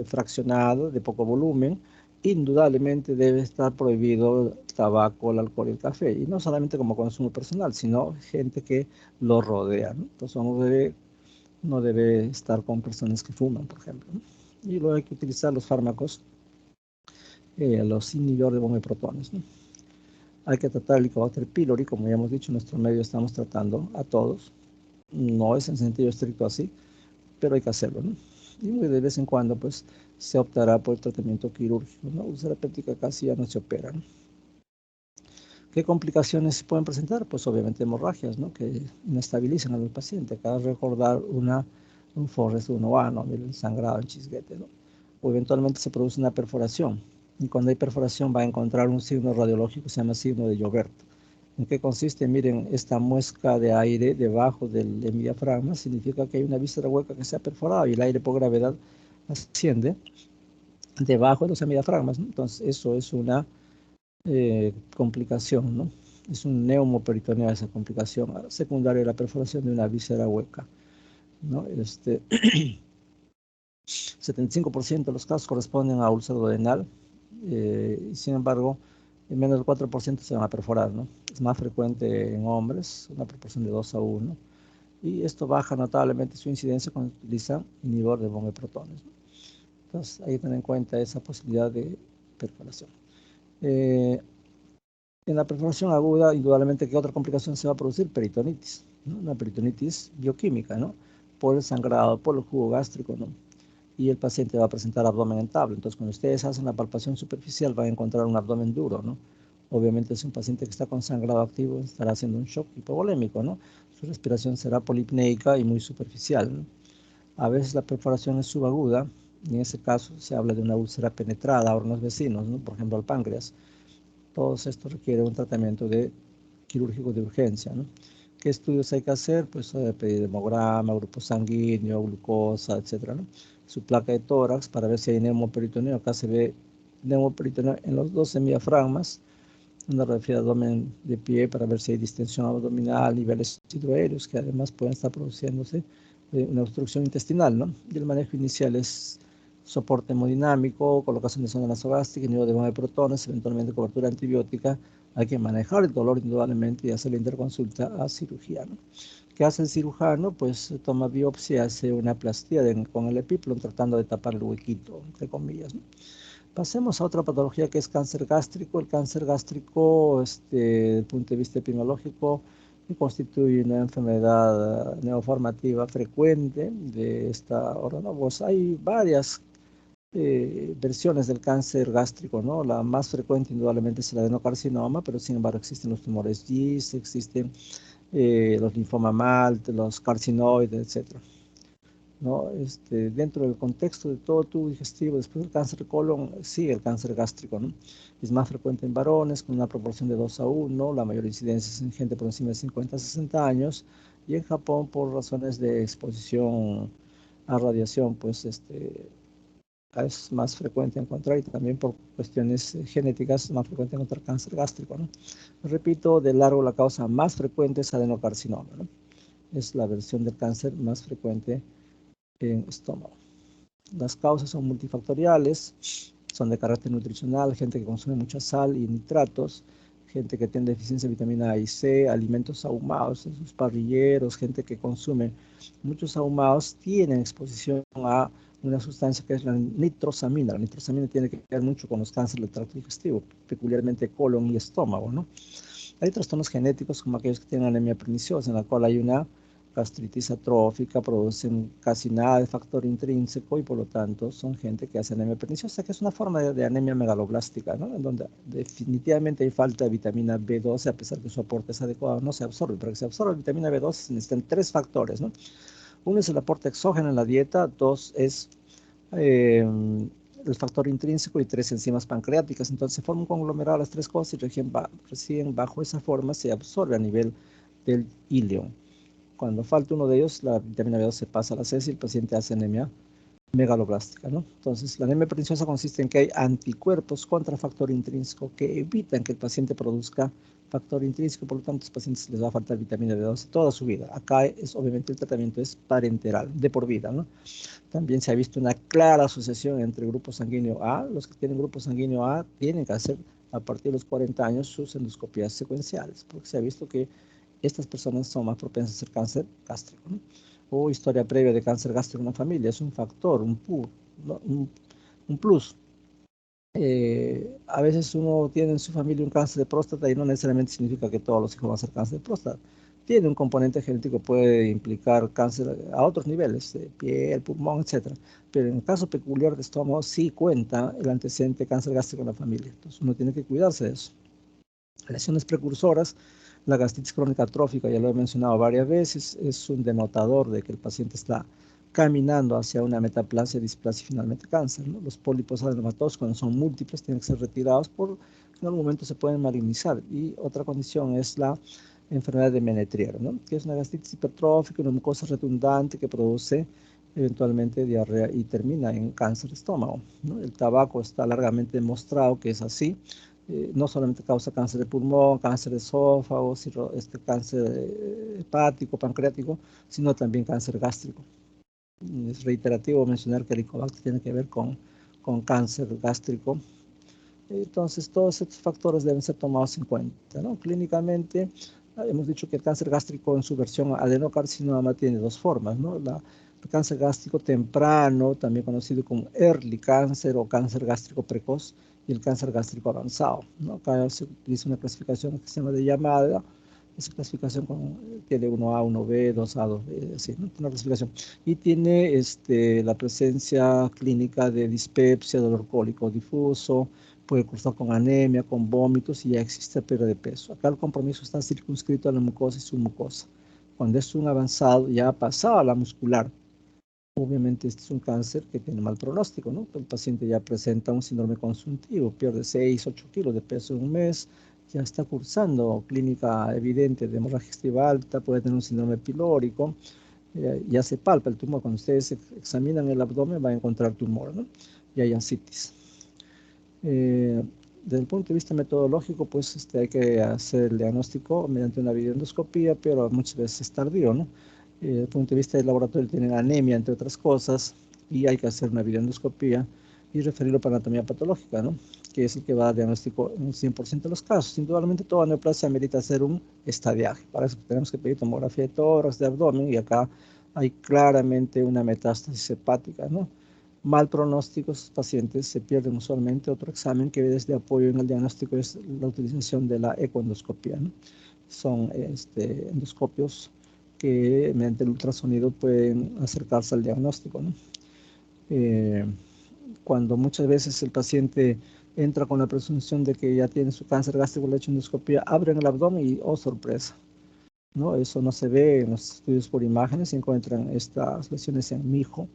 fraccionada, de poco volumen. Indudablemente debe estar prohibido el tabaco, el alcohol y el café. Y no solamente como consumo personal, sino gente que lo rodea, ¿no? Entonces no debe estar con personas que fuman, por ejemplo, ¿no? Y luego hay que utilizar los fármacos, los inhibidores de bomba de protones, ¿no? Hay que tratar el Helicobacter pylori, como ya hemos dicho, en nuestro medio estamos tratando a todos. No es en sentido estricto así, pero hay que hacerlo, ¿no? Y de vez en cuando, pues, se optará por el tratamiento quirúrgico, ¿no? Úlcera péptica casi ya no se opera, ¿no? ¿Qué complicaciones se pueden presentar? Pues obviamente hemorragias, ¿no? Que inestabilizan al paciente. Acaba de recordar un Forrest 1A, ¿no? El sangrado en chisguete, ¿no? O eventualmente se produce una perforación. Y cuando hay perforación va a encontrar un signo radiológico que se llama signo de Jobert. ¿En qué consiste? Miren, esta muesca de aire debajo del diafragma significa que hay una víscera hueca que se ha perforado y el aire por gravedad asciende debajo de los hemidiafragmas, ¿no? Entonces, eso es una complicación, ¿no? Es un neumoperitoneo esa complicación secundaria de la perforación de una víscera hueca, ¿no? 75% de los casos corresponden a úlcera duodenal, sin embargo, en menos del 4% se van a perforar, ¿no? Es más frecuente en hombres, una proporción de 2 a 1, y esto baja notablemente su incidencia cuando utilizan inhibidor de bomba de protones, ¿no? Entonces, hay que tener en cuenta esa posibilidad de perforación. En la perforación aguda, indudablemente, ¿qué otra complicación se va a producir? Peritonitis, ¿no? Una peritonitis bioquímica, ¿no? Por el sangrado, por el jugo gástrico, ¿no? Y el paciente va a presentar abdomen entable. Entonces, cuando ustedes hacen la palpación superficial, van a encontrar un abdomen duro, ¿no? Obviamente, si un paciente que está con sangrado activo estará haciendo un shock hipovolémico, ¿no? Su respiración será polipneica y muy superficial, ¿no? A veces la perforación es subaguda, y en ese caso se habla de una úlcera penetrada a órganos vecinos, ¿no? Por ejemplo, al páncreas. Todo esto requiere un tratamiento quirúrgico de urgencia, ¿no? ¿Qué estudios hay que hacer? Pues pedir hemograma, grupo sanguíneo, glucosa, etcétera, ¿no? Su placa de tórax para ver si hay neumoperitoneo. Acá se ve neumoperitoneo en los dos semidiafragmas, una radiografía de abdomen de pie para ver si hay distensión abdominal, niveles hidroaéreos que además pueden estar produciéndose una obstrucción intestinal, ¿no? Y el manejo inicial es soporte hemodinámico, colocación de sonda nasogástrica, nivel de bomba de protones, eventualmente cobertura antibiótica. Hay que manejar el dolor indudablemente y hacer la interconsulta a cirugía, ¿no? ¿Qué hace el cirujano? Pues toma biopsia, hace una plastía con el epiplon tratando de tapar el huequito, entre comillas, ¿no? Pasemos a otra patología que es cáncer gástrico. El cáncer gástrico, desde el punto de vista epidemiológico, constituye una enfermedad neoformativa frecuente de esta órgano. Pues hay varias versiones del cáncer gástrico, ¿no? La más frecuente indudablemente es el adenocarcinoma, pero sin embargo existen los tumores GIST, existen los linfomas MALT, los carcinoides, etc. ¿No? Dentro del contexto de todo tubo digestivo, después del cáncer de colon, sigue el cáncer gástrico, ¿no? Es más frecuente en varones, con una proporción de 2 a 1, la mayor incidencia es en gente por encima de 50 a 60 años, y en Japón, por razones de exposición a radiación, pues es más frecuente encontrar, y también por cuestiones genéticas, es más frecuente encontrar cáncer gástrico, ¿no? Repito, de largo la causa más frecuente es adenocarcinoma, ¿no? Es la versión del cáncer más frecuente en estómago. Las causas son multifactoriales, son de carácter nutricional, gente que consume mucha sal y nitratos, gente que tiene deficiencia de vitamina A y C, alimentos ahumados en sus parrilleros, gente que consume muchos ahumados, tienen exposición a una sustancia que es la nitrosamina. La nitrosamina tiene que ver mucho con los cánceres del tracto digestivo, peculiarmente colon y estómago, ¿no? Hay trastornos genéticos como aquellos que tienen anemia perniciosa, en la cual hay una gastritis atrófica, producen casi nada de factor intrínseco y por lo tanto son gente que hace anemia perniciosa, que es una forma de anemia megaloblástica, ¿no? En donde definitivamente hay falta de vitamina B12, a pesar que su aporte es adecuado, no se absorbe. Para que se absorba la vitamina B12 se necesitan 3 factores, ¿no? Uno es el aporte exógeno en la dieta, dos es eh, el factor intrínseco y 3 enzimas pancreáticas. Entonces se forma un conglomerado de las 3 cosas y recién bajo esa forma se absorbe a nivel del íleo. Cuando falta uno de ellos, la vitamina B12 pasa a la heces y el paciente hace anemia megaloblástica, ¿no? Entonces, la anemia perniciosa consiste en que hay anticuerpos contra factor intrínseco que evitan que el paciente produzca factor intrínseco, por lo tanto, a los pacientes les va a faltar vitamina B12 toda su vida. Acá es, obviamente, el tratamiento es parenteral, de por vida, ¿no? También se ha visto una clara asociación entre grupo sanguíneo A. Los que tienen grupo sanguíneo A tienen que hacer a partir de los 40 años sus endoscopías secuenciales, porque se ha visto que estas personas son más propensas a hacer cáncer gástrico, ¿no? O historia previa de cáncer gástrico en una familia, es un factor, ¿no? un plus. A veces uno tiene en su familia un cáncer de próstata y no necesariamente significa que todos los hijos van a ser cáncer de próstata. Tiene un componente genético que puede implicar cáncer a otros niveles, piel, pulmón, etc. Pero en el caso peculiar de estómago sí cuenta el antecedente de cáncer gástrico en la familia. Entonces uno tiene que cuidarse de eso. Lesiones precursoras, la gastritis crónica atrófica, ya lo he mencionado varias veces, es un denotador de que el paciente está caminando hacia una metaplasia, displasia y finalmente cáncer, ¿no? Los pólipos adenomatosos, cuando son múltiples, tienen que ser retirados porque en algún momento se pueden malignizar. Y otra condición es la enfermedad de Menetrier, ¿no? Que es una gastritis hipertrófica, una mucosa redundante que produce eventualmente diarrea y termina en cáncer de estómago, ¿no? El tabaco está largamente demostrado que es así. No solamente causa cáncer de pulmón, cáncer de esófago, cáncer hepático, pancreático, sino también cáncer gástrico. Es reiterativo mencionar que el Helicobacter tiene que ver con cáncer gástrico. Entonces, todos estos factores deben ser tomados en cuenta, ¿no? Clínicamente, hemos dicho que el cáncer gástrico en su versión adenocarcinoma tiene 2 formas, ¿no? El cáncer gástrico temprano, también conocido como early cáncer o cáncer gástrico precoz, y el cáncer gástrico avanzado, ¿no? Acá se utiliza una clasificación que se llama de llamada. Esa clasificación tiene 1A, 1B, 2A, 2B, así, ¿no? Una clasificación. Y tiene la presencia clínica de dispepsia, dolor cólico difuso, puede cursar con anemia, con vómitos y ya existe pérdida de peso. Acá el compromiso está circunscrito a la mucosa y submucosa. Cuando es un avanzado, ya ha pasado a la muscular. Obviamente este es un cáncer que tiene mal pronóstico, ¿no? El paciente ya presenta un síndrome consuntivo, pierde 6, 8 kilos de peso en un mes, ya está cursando clínica evidente de hemorragia digestiva alta, puede tener un síndrome pilórico, ya se palpa el tumor. Cuando ustedes examinan el abdomen van a encontrar tumor, ¿no? Y hay ascitis. Desde el punto de vista metodológico, pues hay que hacer el diagnóstico mediante una videoendoscopía, pero muchas veces es tardío, ¿no? Desde el punto de vista del laboratorio tienen anemia, entre otras cosas, y hay que hacer una videoendoscopía y referirlo para anatomía patológica, ¿no? Que es el que va a dar diagnóstico en el 100% de los casos. Indudablemente toda neoplasia merita hacer un estadiaje. Para eso tenemos que pedir tomografía de tórax, de abdomen, y acá hay claramente una metástasis hepática, ¿no? Mal pronóstico, estos pacientes se pierden usualmente. Otro examen que es de apoyo en el diagnóstico es la utilización de la ecoendoscopía, ¿no? Son endoscopios que mediante el ultrasonido pueden acercarse al diagnóstico, ¿no? Cuando muchas veces el paciente entra con la presunción de que ya tiene su cáncer gástrico, le echan endoscopía, abren el abdomen y, oh sorpresa, ¿no? Eso no se ve en los estudios por imágenes, se encuentran estas lesiones en mijo,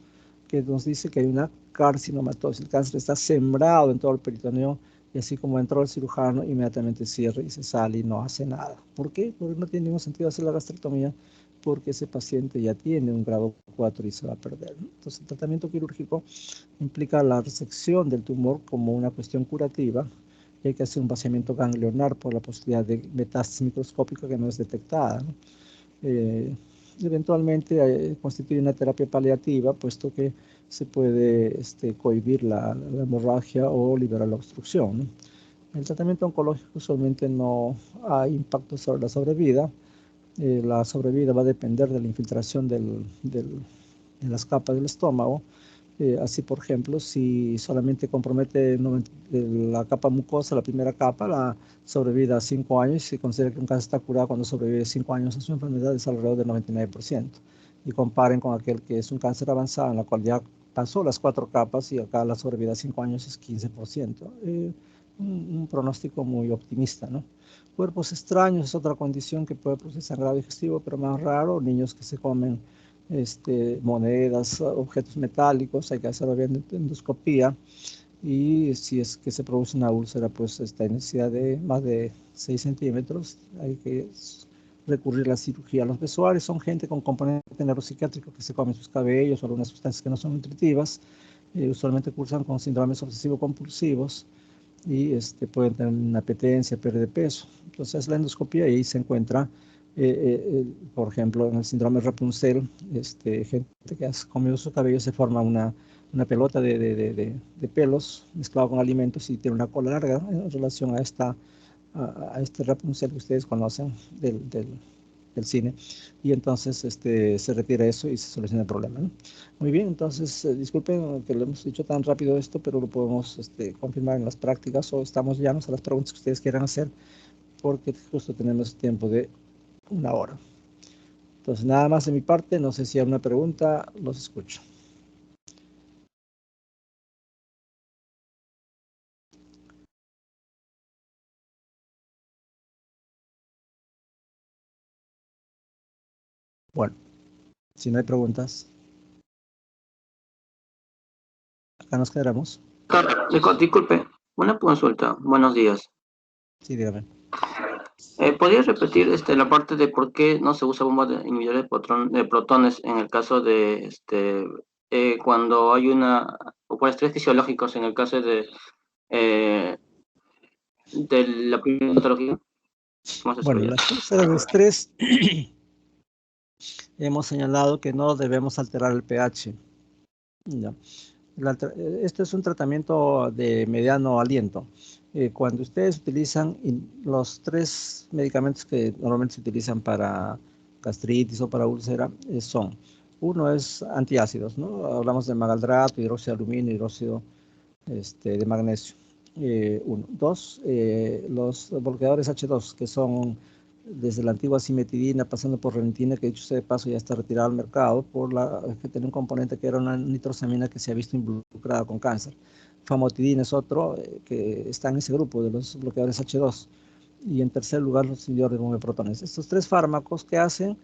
que nos dice que hay una carcinomatosis. El cáncer está sembrado en todo el peritoneo, y así como entró el cirujano, inmediatamente cierra y se sale y no hace nada. ¿Por qué? Porque no tiene ningún sentido hacer la gastrectomía, porque ese paciente ya tiene un grado 4 y se va a perder, ¿no? Entonces, el tratamiento quirúrgico implica la resección del tumor como una cuestión curativa, y hay que hacer un vaciamiento ganglionar por la posibilidad de metástasis microscópica que no es detectada, ¿no? Eventualmente constituye una terapia paliativa, puesto que se puede cohibir la hemorragia o liberar la obstrucción, ¿no? El tratamiento oncológico usualmente no hay impacto sobre la sobrevida. La sobrevida va a depender de la infiltración de las capas del estómago. Así, por ejemplo, si solamente compromete la capa mucosa, la primera capa, la sobrevida a 5 años, y se considera que un cáncer está curado cuando sobrevive 5 años a su enfermedad, es alrededor del 99%. Y comparen con aquel que es un cáncer avanzado, en la cual ya pasó las 4 capas y acá la sobrevida a 5 años es 15%. Un pronóstico muy optimista, ¿no? Cuerpos extraños es otra condición que puede producir sangrado digestivo, pero más raro. Niños que se comen monedas, objetos metálicos, hay que hacer bien endoscopía, y si es que se produce una úlcera, pues hay necesidad de más de 6 centímetros, hay que recurrir a la cirugía. Los besuarios son gente con componente neuropsiquiátrico que se comen sus cabellos o algunas sustancias que no son nutritivas, usualmente cursan con síndromes obsesivo-compulsivos, y pueden tener una apetencia, pérdida de peso. Entonces la endoscopía, y ahí se encuentra, por ejemplo, en el síndrome Rapunzel, gente que ha comido su cabello, se forma una pelota de pelos mezclado con alimentos y tiene una cola larga en relación a este Rapunzel que ustedes conocen del cine, y entonces se retira eso y se soluciona el problema, ¿no? Muy bien, entonces disculpen que lo hemos dicho tan rápido esto, pero lo podemos confirmar en las prácticas, o estamos llanos a las preguntas que ustedes quieran hacer, porque justo tenemos tiempo de 1 hora. Entonces, nada más de mi parte, no sé si hay una pregunta, los escucho. Bueno, si no hay preguntas, acá nos quedaremos. Disculpe, una consulta. Buenos días. Sí, dígame. ¿Podrías repetir la parte de por qué no se usa bombas de inhibidores de protones en el caso de cuando hay o por estrés fisiológicos en el caso eh, de la primera patología? ¿Cómo se Bueno, estudia? las úlceras de estrés, hemos señalado que no debemos alterar el pH. Ya. Esto es un tratamiento de mediano aliento. Cuando ustedes utilizan los 3 medicamentos que normalmente se utilizan para gastritis o para úlcera, son Uno es antiácidos, ¿no? Hablamos de magaldrato, hidróxido de aluminio, hidróxido de magnesio. Uno. Dos, los bloqueadores H2, que son desde la antigua cimetidina, pasando por rentina, que dicho sea de paso ya está retirada al mercado, que tiene un componente que era una nitrosamina que se ha visto involucrada con cáncer. Famotidina es otro que está en ese grupo de los bloqueadores H2. Y en tercer lugar, los inhibidores de bomba de protones. Estos tres fármacos que hacen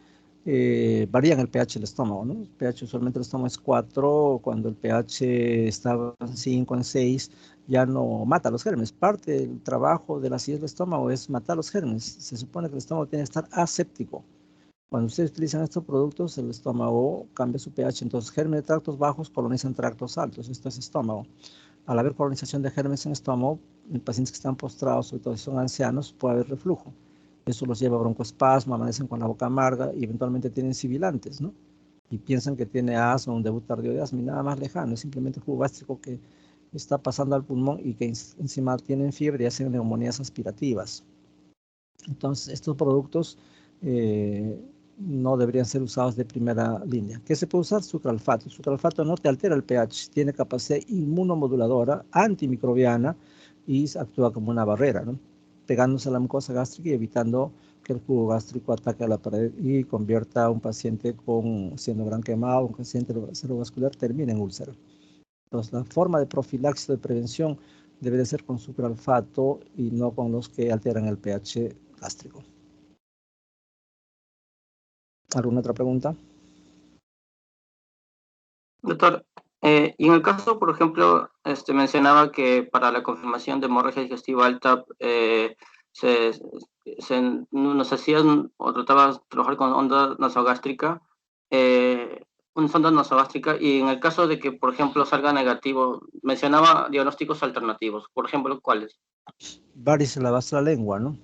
varían el pH del estómago, ¿no? El pH usualmente el estómago es 4, cuando el pH está en 5, en 6, ya no mata los gérmenes. Parte del trabajo de la acidez del estómago es matar los gérmenes. Se supone que el estómago tiene que estar aséptico. Cuando ustedes utilizan estos productos, el estómago cambia su pH, entonces gérmenes de tractos bajos colonizan tractos altos, esto es estómago. Al haber colonización de gérmenes en estómago, en pacientes que están postrados, sobre todo si son ancianos, puede haber reflujo. Eso los lleva a broncoespasmo, amanecen con la boca amarga y eventualmente tienen sibilantes, ¿no? Y piensan que tiene asma, un debut tardío de asma y nada más lejano, es simplemente jugo gástrico que está pasando al pulmón y que encima tienen fiebre y hacen neumonías aspirativas. Entonces, estos productos no deberían ser usados de primera línea. ¿Qué se puede usar? Sucralfato. Sucralfato no te altera el pH, tiene capacidad inmunomoduladora, antimicrobiana y actúa como una barrera, ¿no? Pegándose a la mucosa gástrica y evitando que el jugo gástrico ataque a la pared y convierta a un paciente siendo gran quemado, un paciente cerebrovascular, termine en úlcera. Entonces, la forma de profilaxis o de prevención debe de ser con sucralfato y no con los que alteran el pH gástrico. ¿Alguna otra pregunta? Doctor, y en el caso, por ejemplo, mencionaba que para la confirmación de hemorragia digestiva alta se, nos hacían o tratabas de trabajar con onda nasogástrica, una sonda nasogástrica, y en el caso de que, por ejemplo, salga negativo, mencionaba diagnósticos alternativos, por ejemplo, ¿cuáles? Varices en la base de la lengua, ¿no?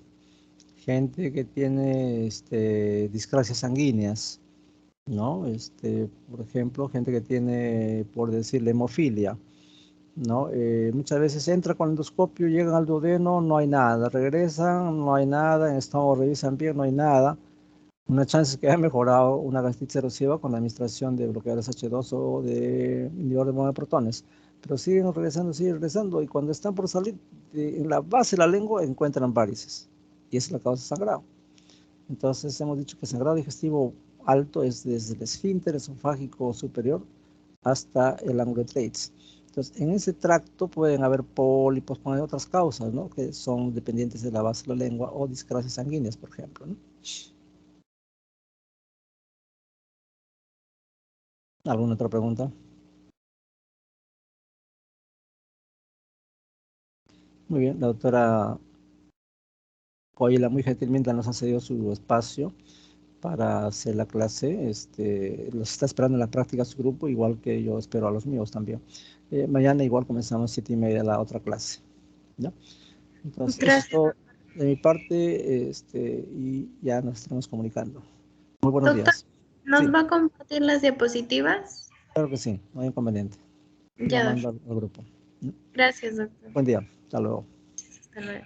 Gente que tiene discrasias sanguíneas, ¿no? Por ejemplo, gente que tiene, por decirle, hemofilia, ¿no? Muchas veces entra con endoscopio, llegan al duodeno, no hay nada, regresan, no hay nada, en el estómago revisan bien, no hay nada. Una chance es que haya mejorado una gastritis erosiva con la administración de bloqueadores H2 o de inhibidor de bomba de protones, pero siguen regresando, y cuando están por salir, en la base de la lengua encuentran varices, y esa es la causa de sangrado. Entonces hemos dicho que el sangrado digestivo alto es desde el esfínter esofágico superior hasta el ángulo de Treitz. Entonces, en ese tracto pueden haber pólipos, pueden haber otras causas, ¿no? Que son dependientes de la base de la lengua o discrasias sanguíneas, por ejemplo, ¿no? ¿Alguna otra pregunta? Muy bien, la doctora Coyela muy gentilmente nos ha cedido su espacio para hacer la clase. Los está esperando en la práctica su grupo, igual que yo espero a los míos también. Mañana igual comenzamos 7:30 la otra clase, ¿ya? Entonces, eso es Gracias, todo de mi parte, y ya nos estaremos comunicando. Muy buenos doctor. días. ¿Nos Sí, va a compartir las diapositivas? claro que sí, no hay inconveniente. La Ya, mando doctor. al grupo. Gracias, doctor. Buen día, hasta luego. Hasta luego.